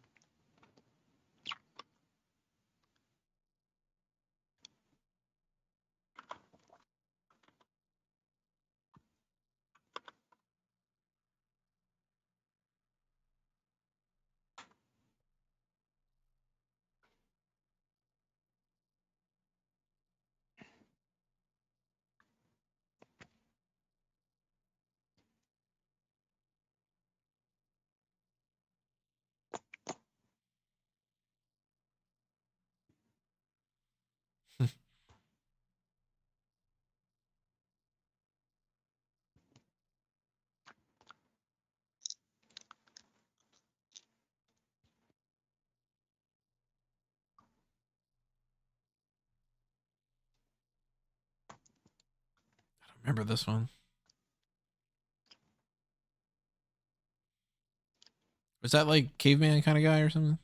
Remember this one? Was that like caveman kind of guy or something?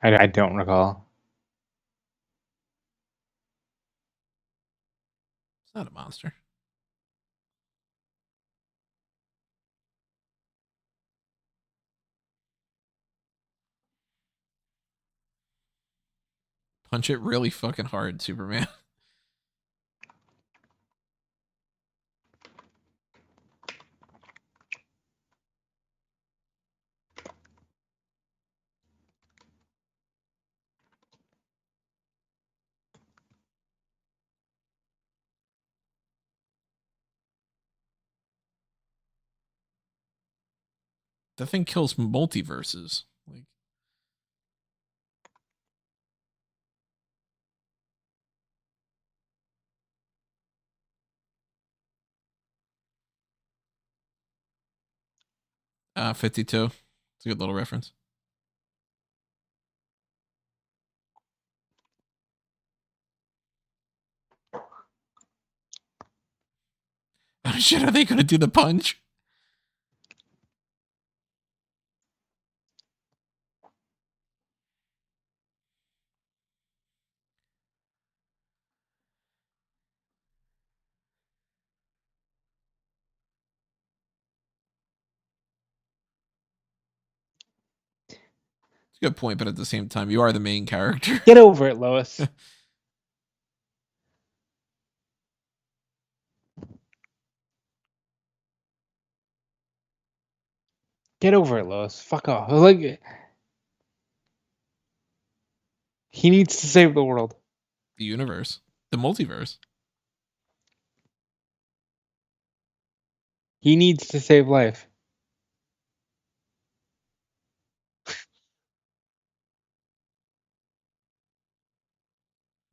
I don't recall. It's not a monster. Punch it really fucking hard, Superman. That thing kills multiverses. Like, 52. It's a good little reference. Oh shit, are they gonna do the punch? It's a good point, but at the same time, you are the main character. Get over it, Lois. Get over it, Lois. Fuck off. Like, he needs to save the world. The universe. The multiverse. He needs to save life.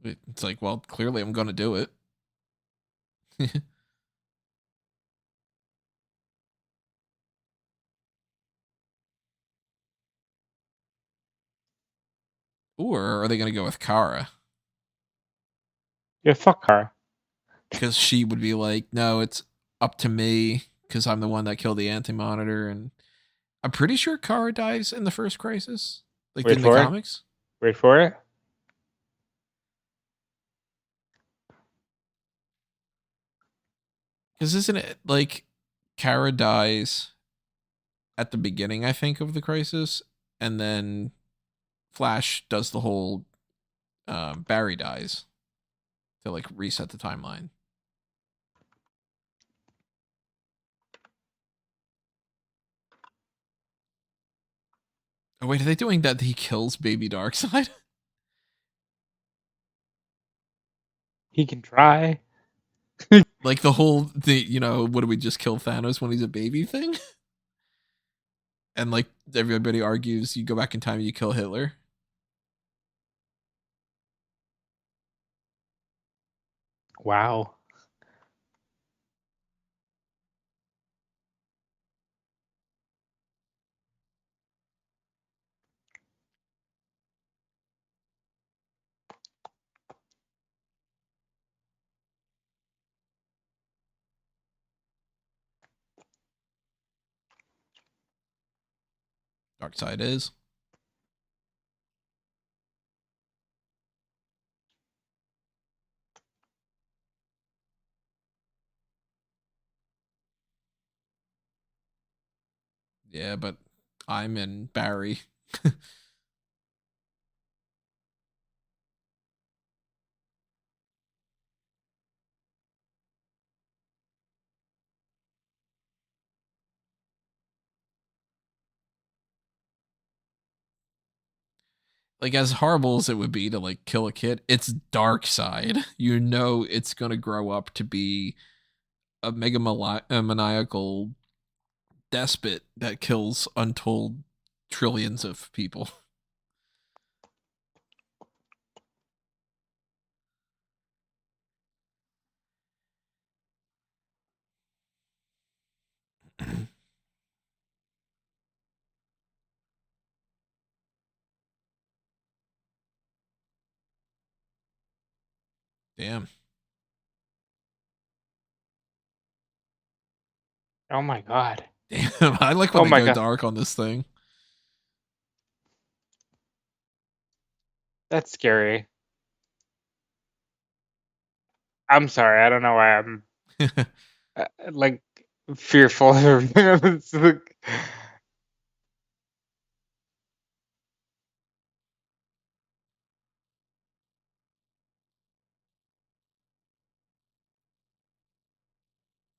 It's like, well, clearly I'm gonna do it. Or are they gonna go with Kara? Yeah, fuck her. Because she would be like, no, it's up to me because I'm the one that killed the anti-monitor. And I'm pretty sure Kara dies in the first crisis, like Wait in the for it. comics. Wait for it. Because isn't it like Kara dies at the beginning, I think, of the crisis, and then Flash does the whole Barry dies to like reset the timeline. Oh, wait, are they doing that? He kills Baby Darkseid? He can try. Like the whole thing, what do we just kill Thanos when he's a baby thing? And like everybody argues, you go back in time and you kill Hitler. Wow. Darkseid is. Yeah, but I'm in Barry. Like as horrible as it would be to like kill a kid, it's Darkseid. You know it's gonna grow up to be a maniacal despot that kills untold trillions of people. Damn. Oh my god. Damn. I like when Oh they my go god. dark on this thing. That's scary. I'm sorry. I don't know why I'm like fearful of everything.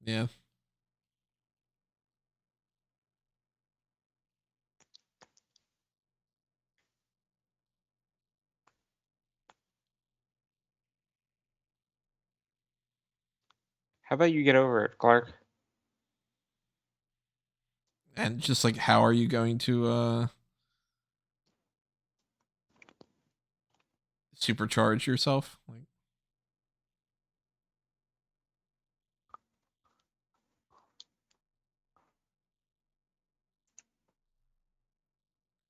Yeah. How about you get over it, Clark? And just like how are you going to supercharge yourself?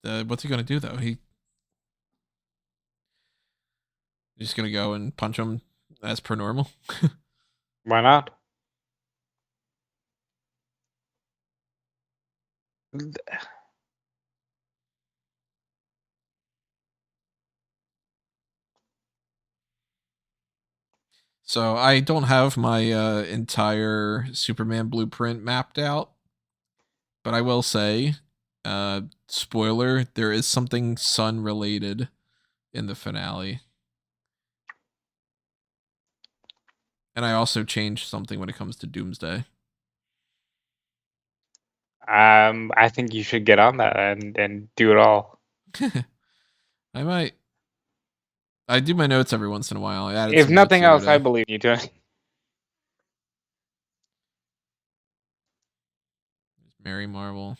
Like what's he gonna do though? He's just gonna go and punch him as per normal. Why not? So I don't have my entire Superman blueprint mapped out, but I will say, spoiler, there is something sun related in the finale. And I also changed something when it comes to Doomsday. I think you should get on that and do it all. I might. I do my notes every once in a while. I added If some notes nothing the other else, I day. believe you to. Mary Marvel.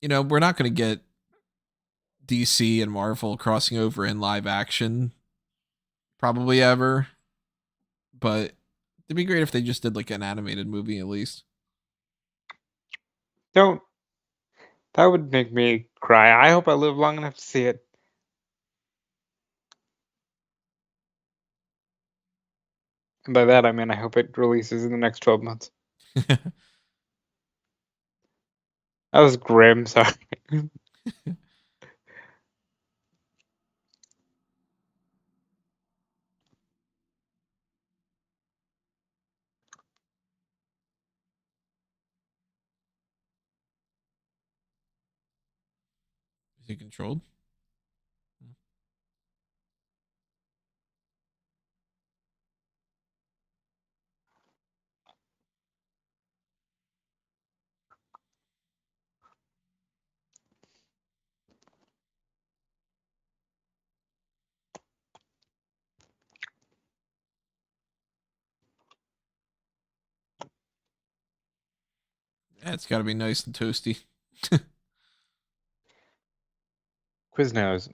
We're not going to get DC and Marvel crossing over in live action probably ever, but it'd be great if they just did like an animated movie at least. Don't. That would make me cry. I hope I live long enough to see it. And by that, I mean I hope it releases in the next 12 months. That was grim, sorry. Is it controlled? Yeah, it's got to be nice and toasty. Quiznos.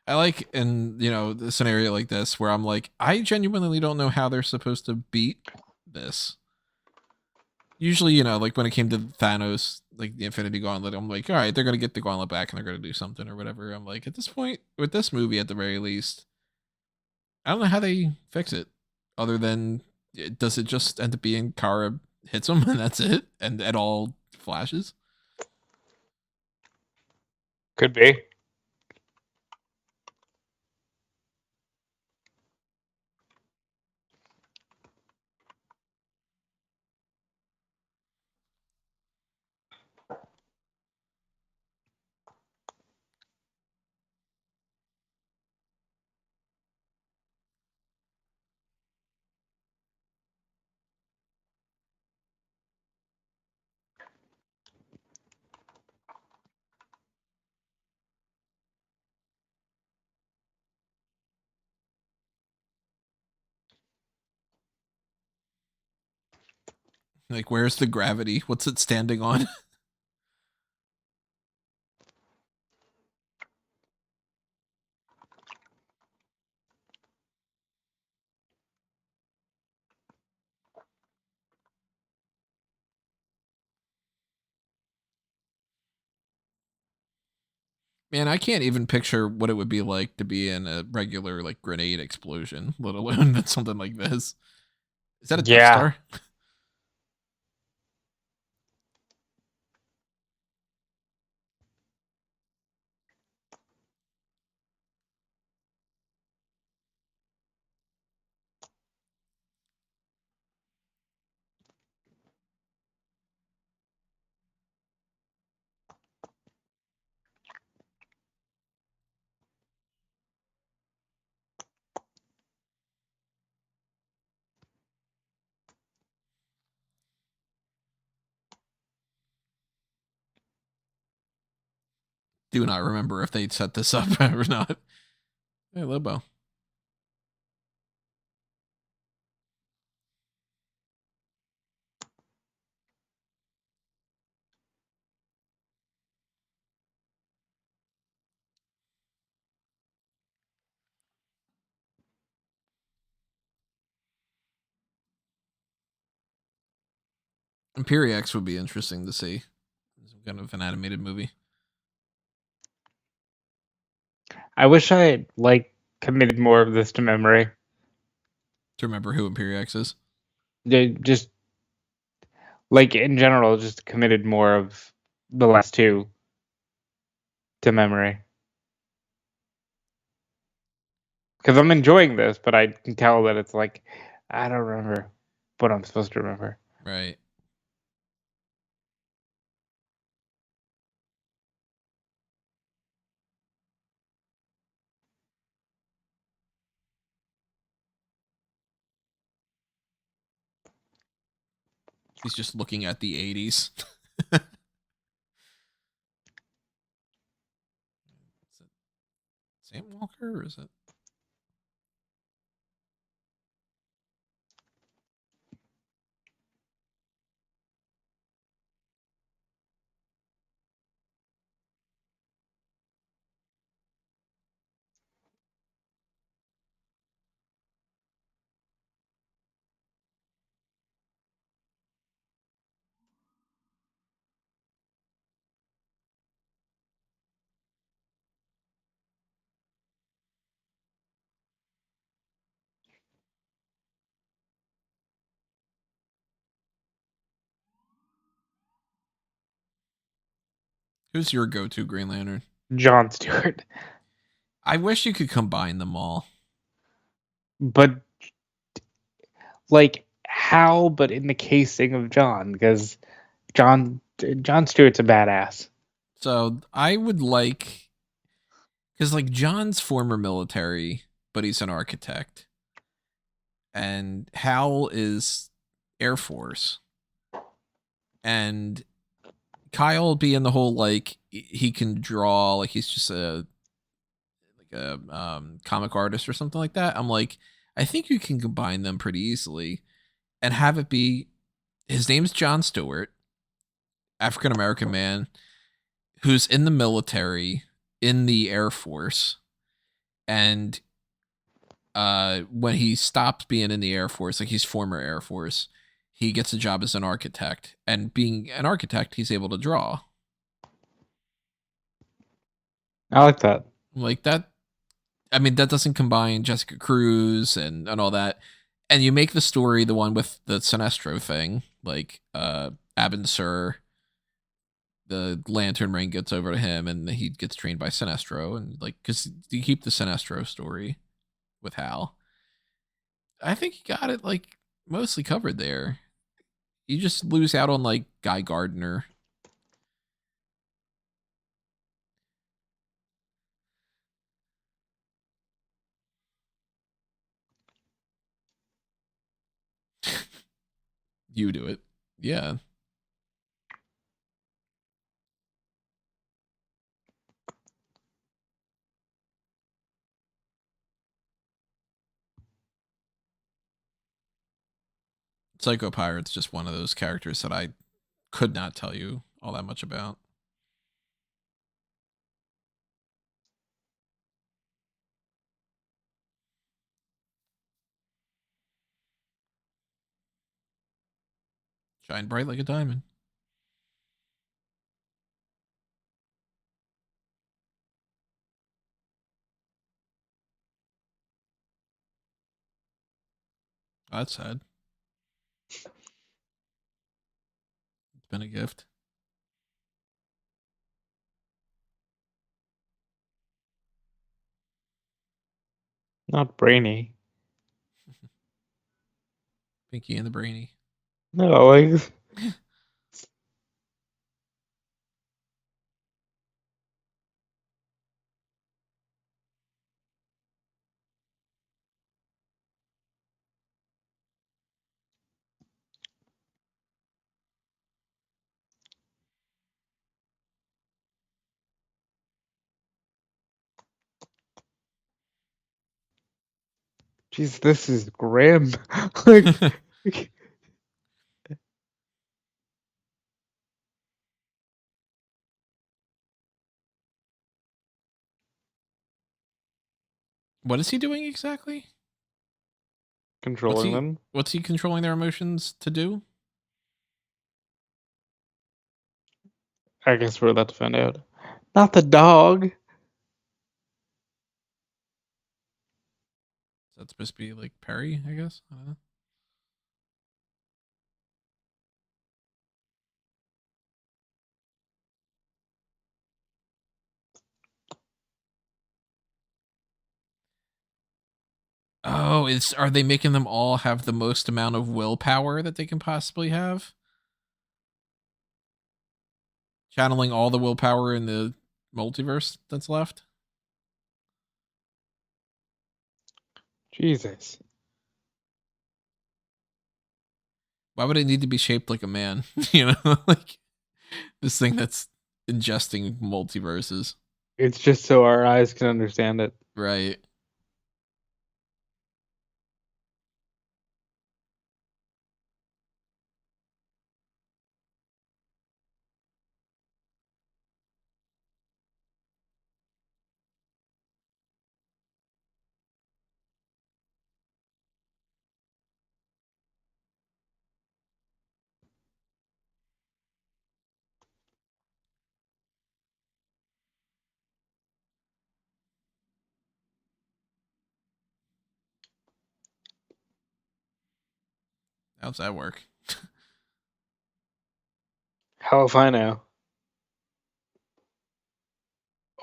I like in the scenario like this where I'm like, I genuinely don't know how they're supposed to beat this. Usually, like when it came to Thanos, like the Infinity Gauntlet, I'm like, all right, they're gonna get the gauntlet back and they're gonna do something or whatever. I'm like, at this point, with this movie, at the very least, I don't know how they fix it, other than does it just end up being Kara hits him and that's it, and it all flashes. Could be. Like, where's the gravity? What's it standing on? Man, I can't even picture what it would be like to be in a regular like grenade explosion, let alone something like this. Is that a Death Yeah. Star? Do not remember if they set this up or not. Hey, Lobo. Imperiex would be interesting to see. Some kind of an animated movie. I wish I had committed more of this to memory. To remember who Imperiex is. Just in general, just committed more of the last two to memory. Because I'm enjoying this, but I can tell that it's I don't remember what I'm supposed to remember. Right. He's just looking at the 80s. Is it Sam Walker or is it? Who's your go-to Green Lantern? John Stewart. I wish you could combine them all. But like how? But in the casing of John, because John Stewart's a badass. So I would like, because like John's former military, but he's an architect, and Hal is Air Force, and Kyle being the whole like he can draw, like he's just a comic artist or something like that. I'm like, I think you can combine them pretty easily and have it be his name's John Stewart, African American man who's in the military, in the Air Force, and when he stops being in the Air Force, like he's former Air Force, he gets a job as an architect, and being an architect, he's able to draw. I like that. Like that, I mean, that doesn't combine Jessica Cruz and all that. And you make the story the one with the Sinestro thing, like Abin Sur, the lantern ring gets over to him and he gets trained by Sinestro, and like because you keep the Sinestro story with Hal. I think he got it like mostly covered there. You just lose out on like Guy Gardner. You do it. Yeah. Psycho Pirate's just one of those characters that I could not tell you all that much about. Shine bright like a diamond. Oh, that's sad. It's been a gift. Not brainy. Pinky and the Brainy. No, like jeez, this is grim. like What is he doing exactly? What's controlling he them. what's he controlling their emotions to do? I guess we're about to find out. Not the dog. That's supposed to be like Perry, I guess. I don't know. Oh, is are they making them all have the most amount of willpower that they can possibly have? Channeling all the willpower in the multiverse that's left? Jesus. Why would it need to be shaped like a man? You know, like this thing that's ingesting multiverses. It's just so our eyes can understand it. Right. How's that work? How if I know?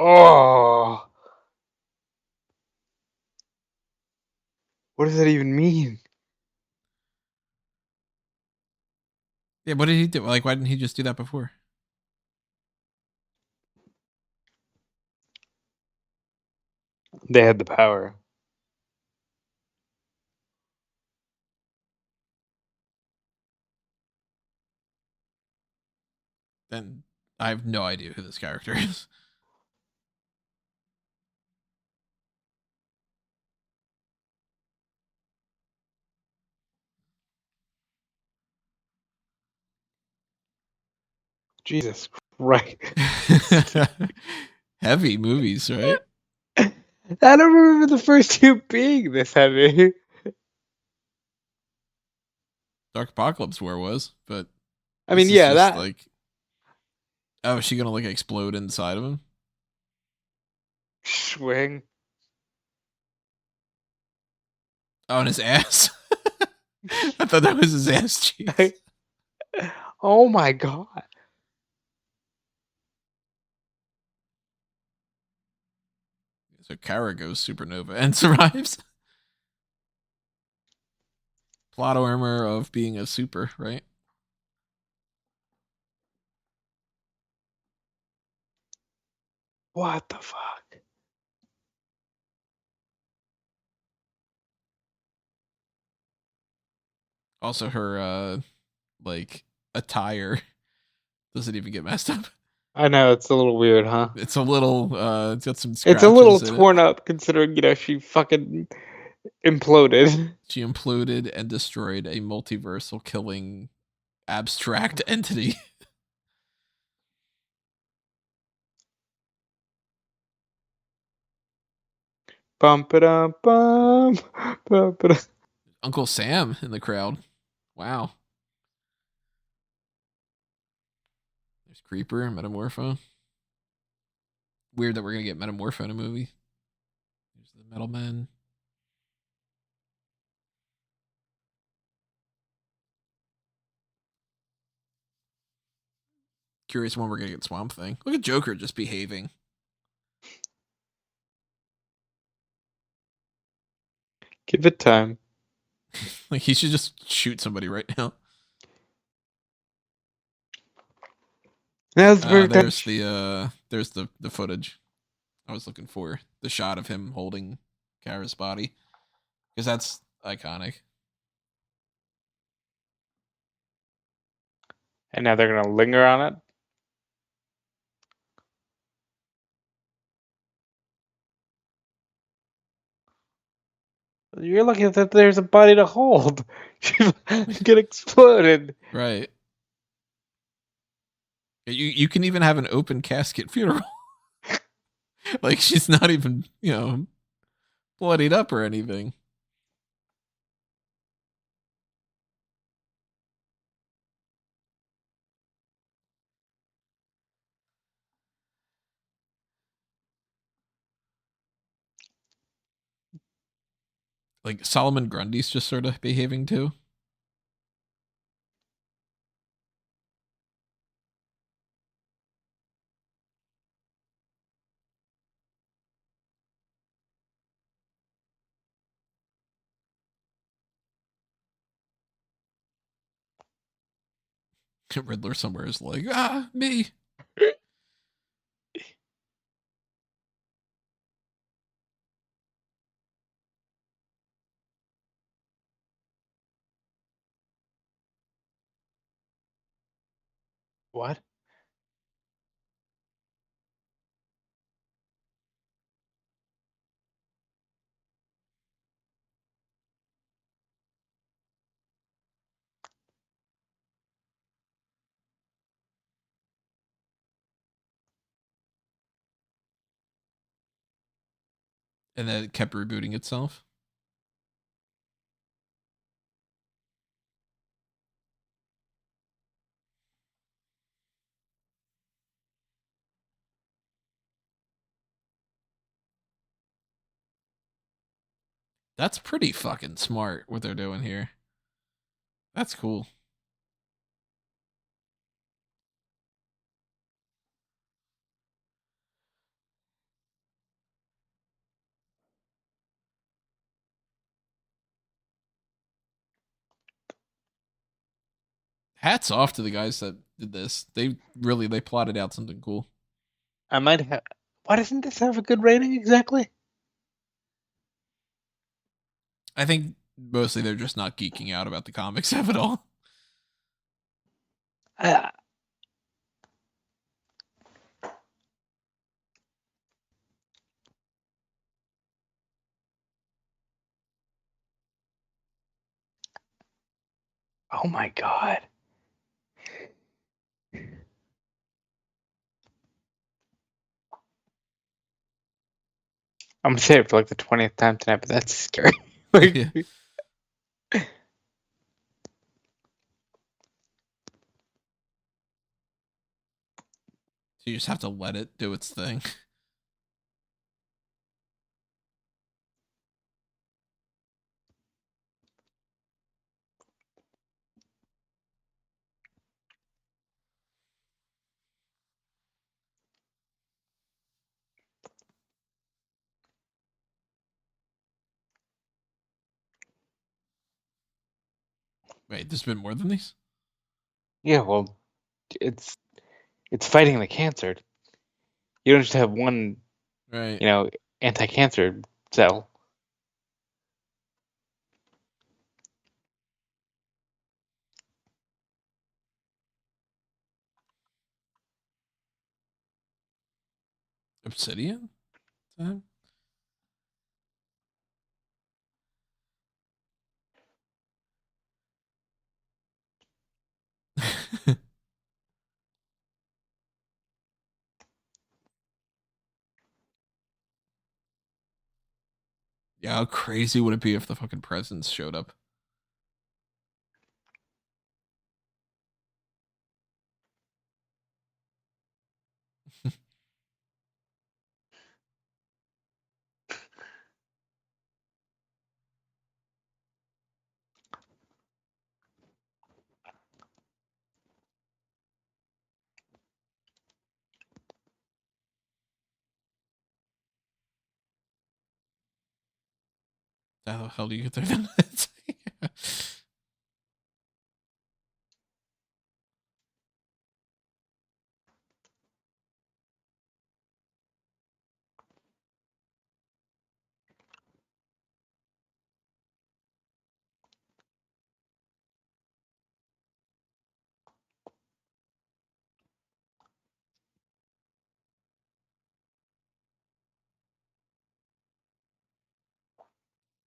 Oh, what does that even mean? Yeah, what did he do? Like, why didn't he just do that before? They had the power. Then I have no idea who this character is. Jesus Christ. Heavy movies, right? I don't remember the first two being this heavy. Dark Apocalypse War was, but I mean, this is yeah, just that like, oh, is she gonna like explode inside of him? swing. Oh, and his ass. I thought that was his ass cheeks. Oh my god. So Kara goes supernova and survives. Plot armor of being a super, right? What the fuck? Also, her like attire doesn't even get messed up. I know, it's a little weird, huh? It's a little it's got some It's a little scratches in it. torn up considering, she fucking imploded. She imploded and destroyed a multiversal killing abstract entity. Bump it up, bump, bump it up. Uncle Sam in the crowd. Wow. There's Creeper and Metamorpho. Weird that we're gonna get Metamorpho in a movie. There's the Metal Men. Curious when we're gonna get Swamp Thing. Look at Joker just behaving. Give it time. Like he should just shoot somebody right now. Now's the perfect time. There's the footage I was looking for. The shot of him holding Kara's body. Because that's iconic. And now they're gonna linger on it. You're lucky that there's a body to hold. She's get exploded. Right. You can even have an open casket funeral. Like she's not even, bloodied up or anything. Like Solomon Grundy's just sort of behaving too. Riddler somewhere is like, me. What? And then it kept rebooting itself. That's pretty fucking smart what they're doing here. That's cool. Hats off to the guys that did this. They plotted out something cool. I might have. Why doesn't this have a good rating exactly? I think mostly they're just not geeking out about the comics of it all. Uh, oh my god. I'm gonna say it for like the 20th time tonight, but that's scary. Like, Yeah. So you just have to let it do its thing. Wait, there's been more than these? yeah, well, it's it's fighting the cancer. You don't just have one, Right. you know, anti-cancer cell. Obsidian? Yeah, how crazy would it be if the fucking presents showed up? How the hell do you get there then?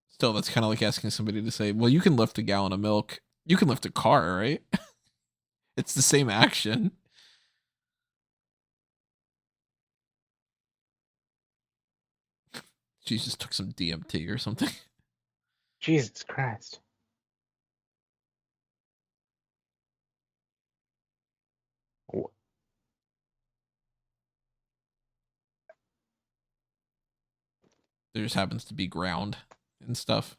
Still, that's kind of like asking somebody to say, well, you can lift a gallon of milk. You can lift a car, right? It's the same action. She just took some DMT or something. Jesus Christ. Wh- There just happens to be ground and stuff.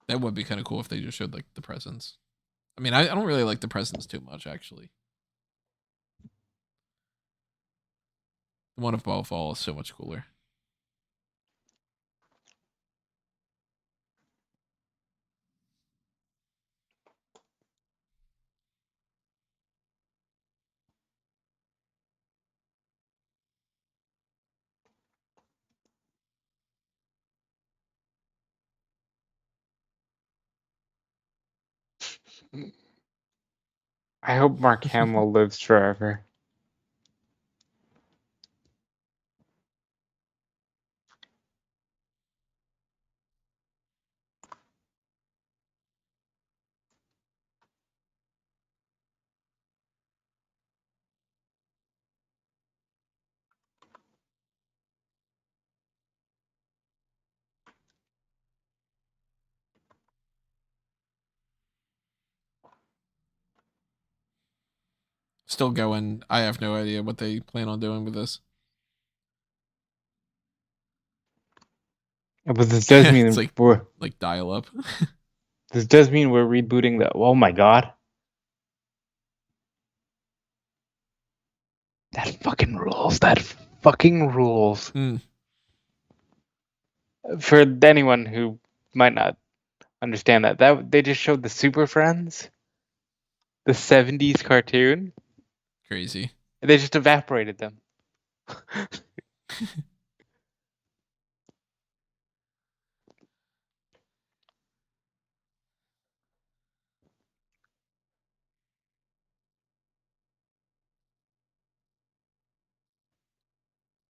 That would be kind of cool if they just showed like the presents. I mean, I don't really like the presents too much, actually. The one of Ballfall is so much cooler. I hope Mark Hamill lives forever. still going. I have no idea what they plan on doing with this. But this does It's mean we're like dial up. this does mean we're rebooting the. Oh my god, that fucking rules. That fucking rules. Mm, For anyone who might not understand that they just showed the Super Friends, the '70s cartoon. crazy. They just evaporated them.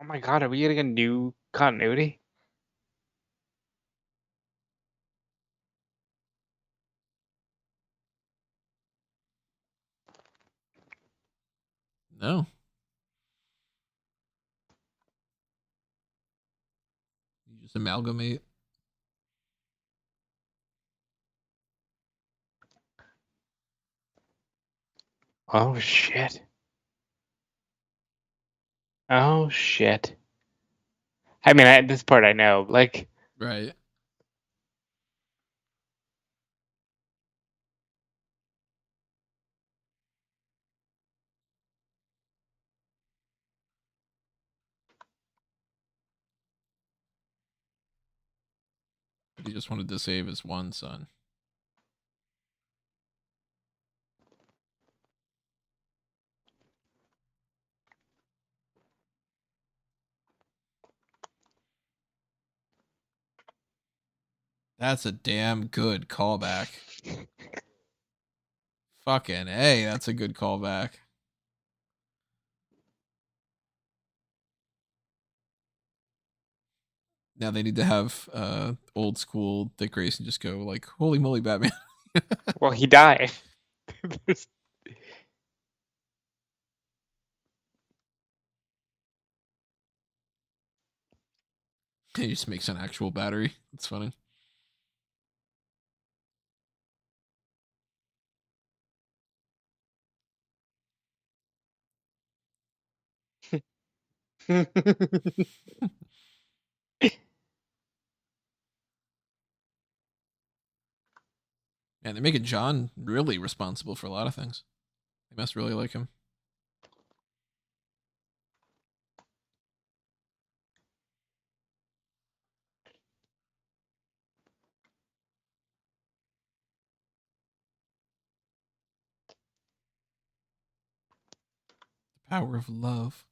Oh my god, are we getting a new continuity? No, you just amalgamate. Oh shit. Oh shit. I mean, at this part I know. Like, Right. But he just wanted to save his one son. That's a damn good callback. Fucking hey, that's a good callback. Now they need to have old school Dick Grayson just go like, "Holy moly, Batman!" well, he died. He just makes an actual battery. It's funny. Man, they're making John really responsible for a lot of things. They must really like him. The power of love.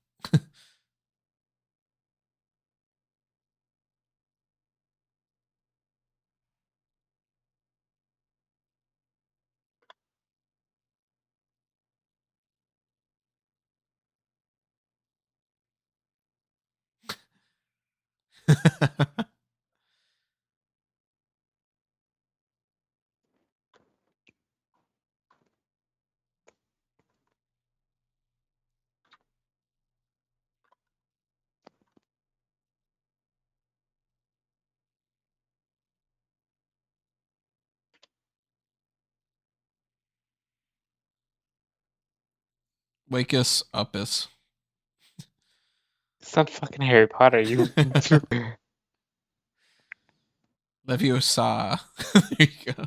Wake us upus. It's not fucking Harry Potter. You. Leviosa. There you go.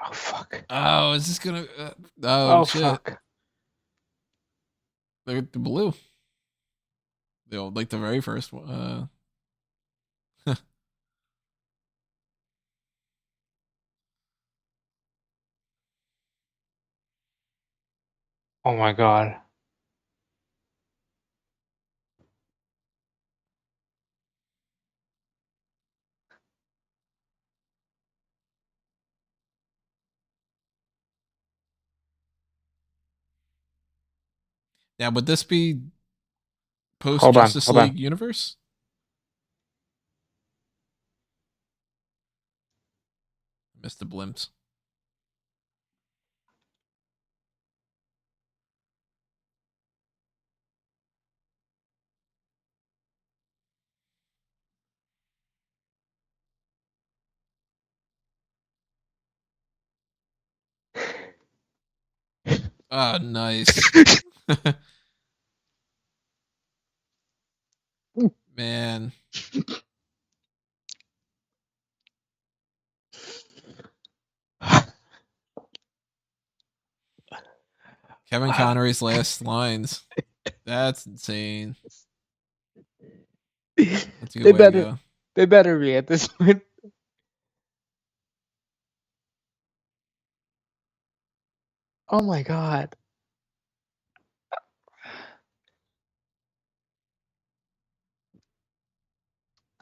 oh fuck. Oh, is this gonna? Oh Oh shit! fuck. The blue. The old, like the very first one. Oh my god. Yeah, would this be post Hold on, Justice hold on. League universe? Missed the blimps. Ah, nice. Man, Kevin Connery's last lines. That's insane. That's a good They way to better go. they better be at this point. Oh my god.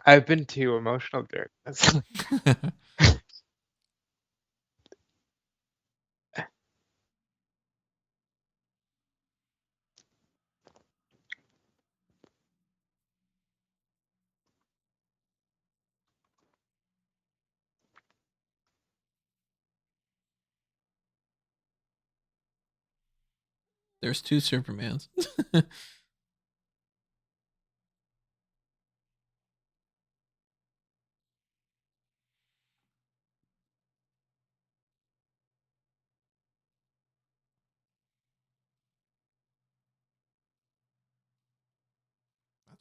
I've been too emotional during this. There's two Supermans. That's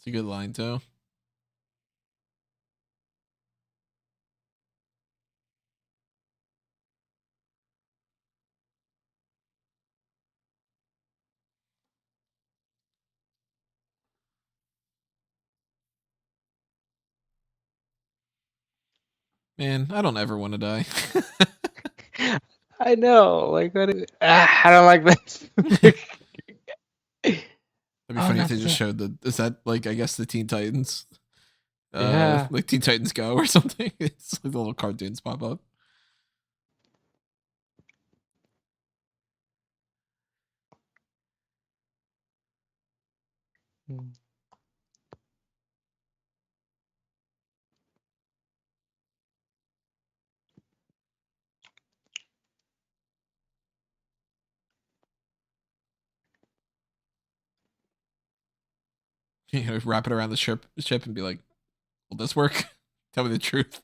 a good line too. Man, I don't ever want to die. I know, like I don't like this. That'd be Oh, funny if they that's just it. showed the. Is that like I guess the Teen Titans? Yeah. Like Teen Titans Go or something. It's like the little cartoons pop up. Wrap it around the ship and be like, "Will this work? Tell me the truth."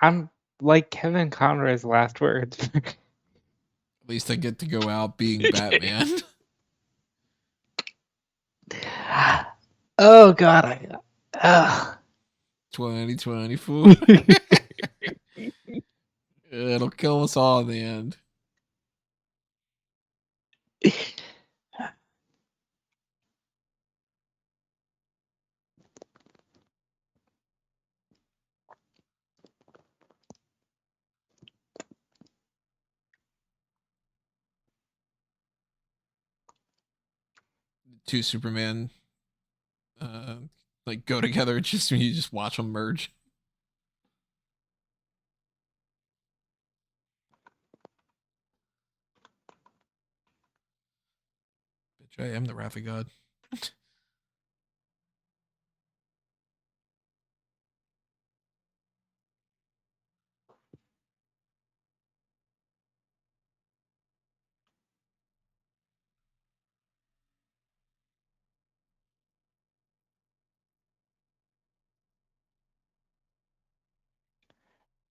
I'm like Kevin Conroy's last words. At least I get to go out being Batman. Oh god, I 2024. It'll kill us all in the end. Two Superman, uh, like go together. Just you just watch them merge. Bitch, I am the Wrath of God.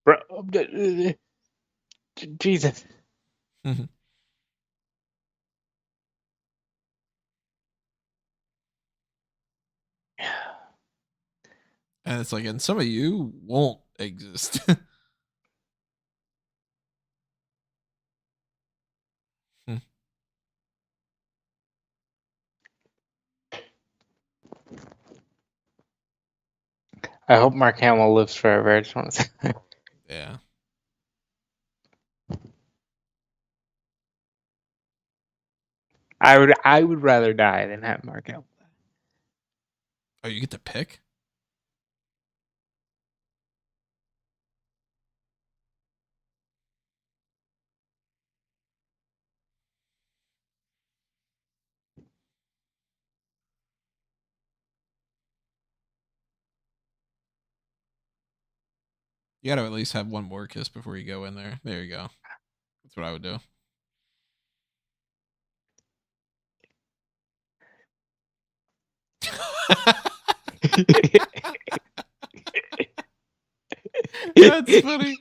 bro, Jesus. And it's like, and some of you won't exist. I hope Mark Hamill lives forever. I just want to say. Yeah. I would rather die than have Mark Hamill. Oh, you get to pick? You got to at least have one more kiss before you go in there. There you go. That's what I would do. That's funny.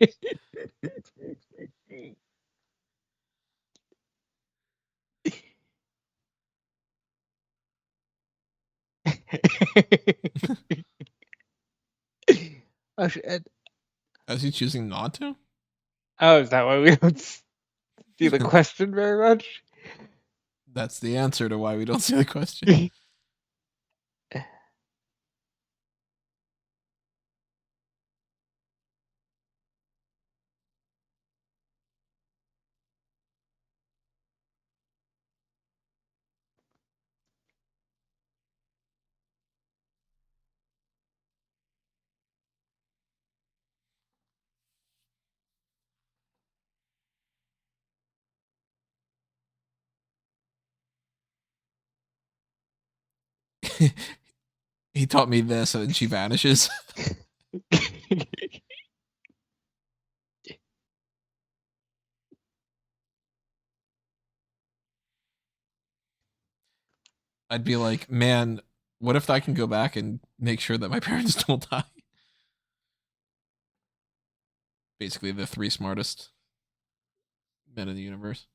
Oh shit! Is he choosing not to? Oh, is that why we don't see the question very much? That's the answer to why we don't see the question. He taught me this, and she vanishes. I'd be like, man, what if I can go back and make sure that my parents don't die? Basically, the three smartest men in the universe.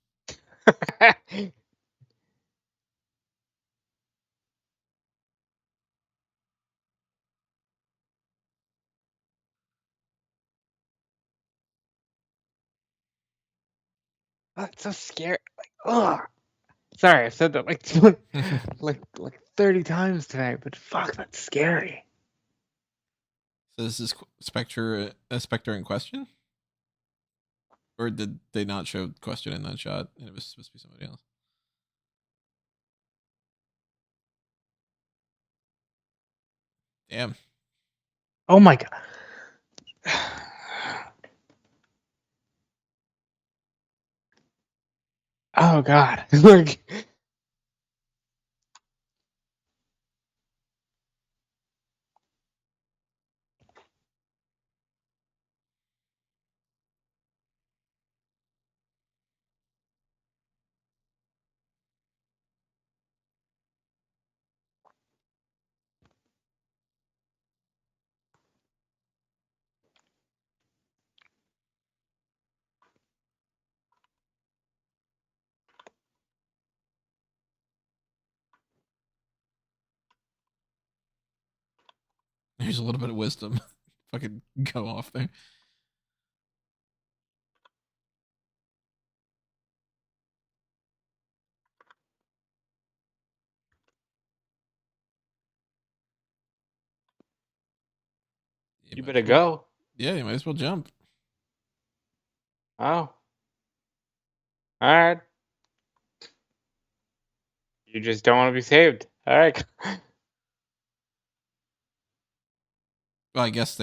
That's so scary. Like, ugh. Sorry, I said that like like 30 times tonight, but fuck, that's scary. So is this Spectre a Spectre in question? Or did they not show question in that shot and it was supposed to be somebody else? Damn. Oh my god. Oh god. Like There's a little bit of wisdom. Fucking go off there. You you might better as well. go. Yeah, you might as well jump. Oh. Alright. You just don't want to be saved. Alright. Well, I guess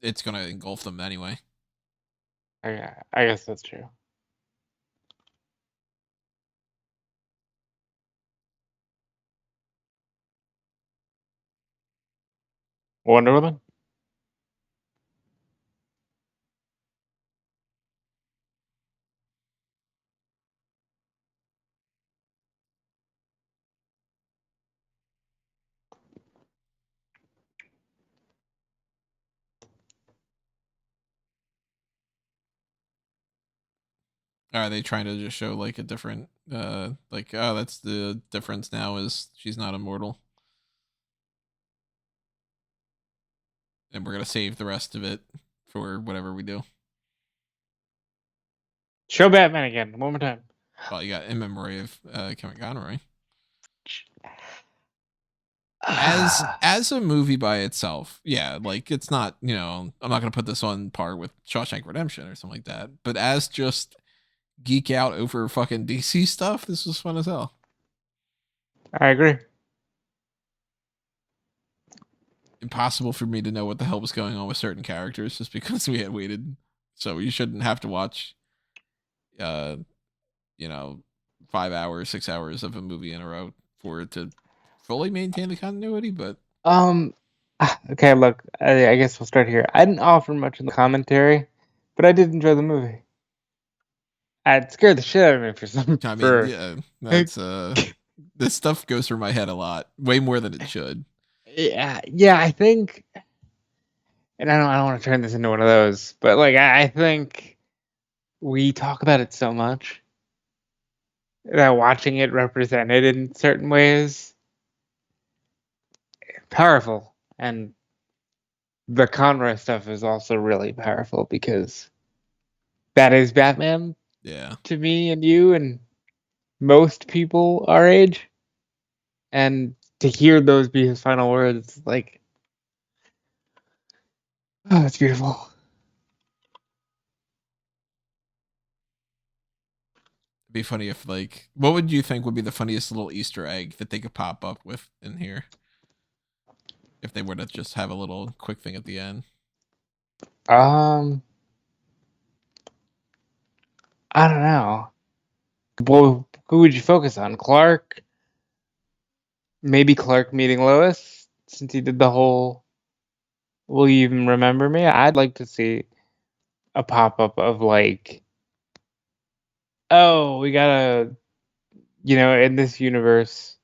it's gonna engulf them anyway. I guess that's true. Wonder Woman? Are they trying to just show like a different like, oh, that's the difference now is she's not immortal. And we're gonna save the rest of it for whatever we do. Show Batman again, one more time. Well, you got in memory of Kevin Conroy. As a movie by itself, yeah, like it's not, I'm not gonna put this on par with Shawshank Redemption or something like that. But as just geek out over fucking DC stuff, this was fun as hell. I agree. Impossible for me to know what the hell was going on with certain characters just because we had waited. So you shouldn't have to watch uh you know 5 hours, 6 hours of a movie in a row for it to fully maintain the continuity, but Um Okay, look, I guess we'll start here. I didn't offer much in the commentary, but I did enjoy the movie. It scared the shit out of me for some I mean, for yeah, that's this stuff goes through my head a lot, way more than it should. yeah, I think, and I don't want to turn this into one of those, but like I think we talk about it so much that watching it represented in certain ways powerful, and the Conroy stuff is also really powerful because that is Batman Yeah, to me and you and most people our age, and to hear those be his final words, like, oh, it's beautiful. it'd be funny if like, what would you think would be the funniest little Easter egg that they could pop up with in here if they were to just have a little quick thing at the end? Um, I don't know. Well, who would you focus on? Clark? Maybe Clark meeting Lois, since he did the whole "Will you even remember me?" I'd like to see a pop up of like, oh, we gotta, in this universe,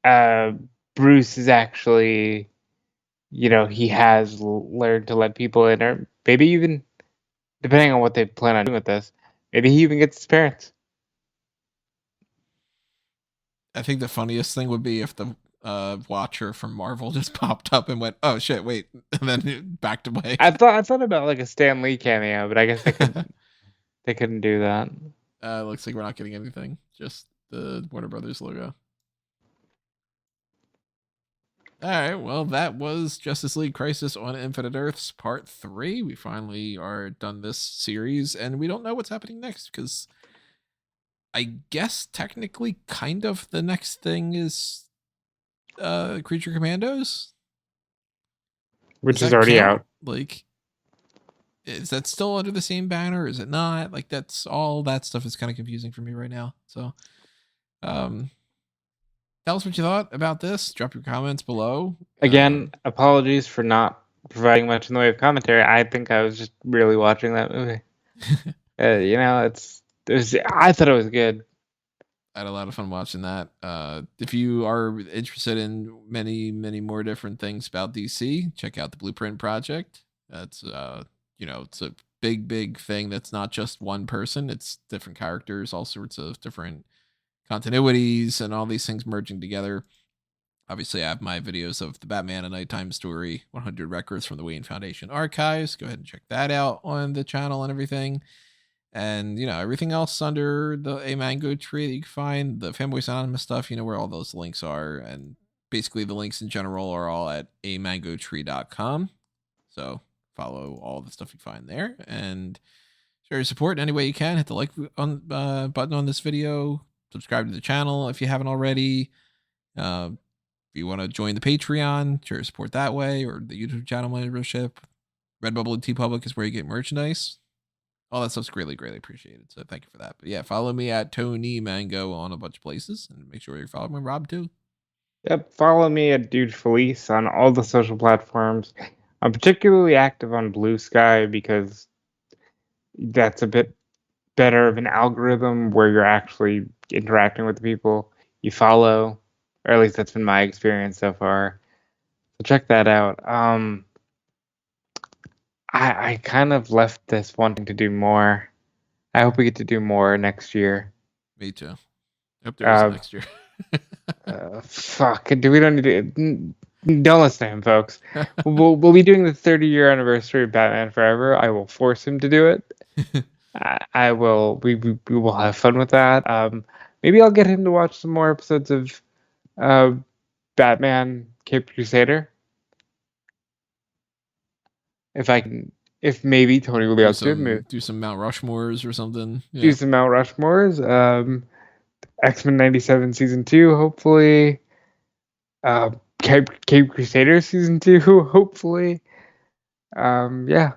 uh, Bruce is actually, he has learned to let people in, or maybe even depending on what they plan on doing with this, maybe he even gets his parents. I think the funniest thing would be if the Watcher from Marvel just popped up and went, "Oh shit, wait," and then it backed away. I thought about like a Stan Lee cameo, but I guess they couldn't do that. Looks like we're not getting anything. Just the Warner Brothers logo. All right, well, that was Justice League Crisis on Infinite Earths Part 3. We finally are done this series, and we don't know what's happening next because I guess technically, kind of, the next thing is Creature Commandos. Does Which is that already count? out. Like, is that still under the same banner? Is it not? Like, that's all that stuff is kind of confusing for me right now. So, um, tell us what you thought about this. Drop your comments below. Again, apologies for not providing much in the way of commentary. I think I was just really watching that movie. I thought it was good. I had a lot of fun watching that. If you are interested in many, many more different things about DC, check out the Blueprint Project. That's it's a big, big thing. That's not just one person. It's different characters, all sorts of different continuities, and all these things merging together. Obviously, I have my videos of the Batman: A Nighttime Story, 100 records from the Wayne Foundation archives. Go ahead and check that out on the channel and everything. And everything else under the A Mango tree that you can find, the Fanboys Anonymous stuff, where all those links are. And basically the links in general are all at amangotree.com. So follow all the stuff you find there and share your support in any way you can. Hit the like button on this video. Subscribe to the channel if you haven't already. If you want to join the Patreon, share your support that way, or the YouTube channel membership. Redbubble and TeePublic is where you get merchandise. All that stuff's greatly, greatly appreciated. So thank you for that. But yeah, follow me at Tony Mango on a bunch of places, and make sure you're following Rob too. Yep, follow me at Dude Felice on all the social platforms. I'm particularly active on Blue Sky because that's a bit better of an algorithm where you're actually interacting with the people you follow, or at least that's been my experience so far. So check that out. I kind of left this wanting to do more. I hope we get to do more next year. Me too. Hope there is Uh, next year. fuck. Do we don't need to? Don't listen to him, folks. We'll be doing the 30-year anniversary of Batman Forever. I will force him to do it. I will. We will have fun with that. Maybe I'll get him to watch some more episodes of uh, Batman Cape Crusader. If I can, if maybe Tony will be able to do some Mount Rushmores or something. do Yeah. some Mount Rushmores. X-Men 97 season 2, hopefully. Uh, Cape Crusader season 2, hopefully. Yeah.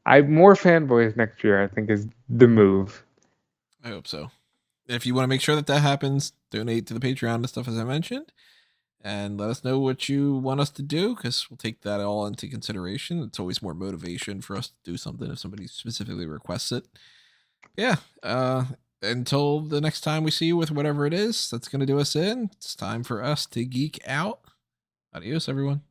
More fanboys next year, I think, is the move. I hope so. If you want to make sure that happens, donate to the Patreon and stuff as I mentioned. and let us know what you want us to do, because we'll take that all into consideration. It's always more motivation for us to do something if somebody specifically requests it. Yeah. Until the next time we see you with whatever it is that's going to do us in, it's time for us to geek out. Adios, everyone.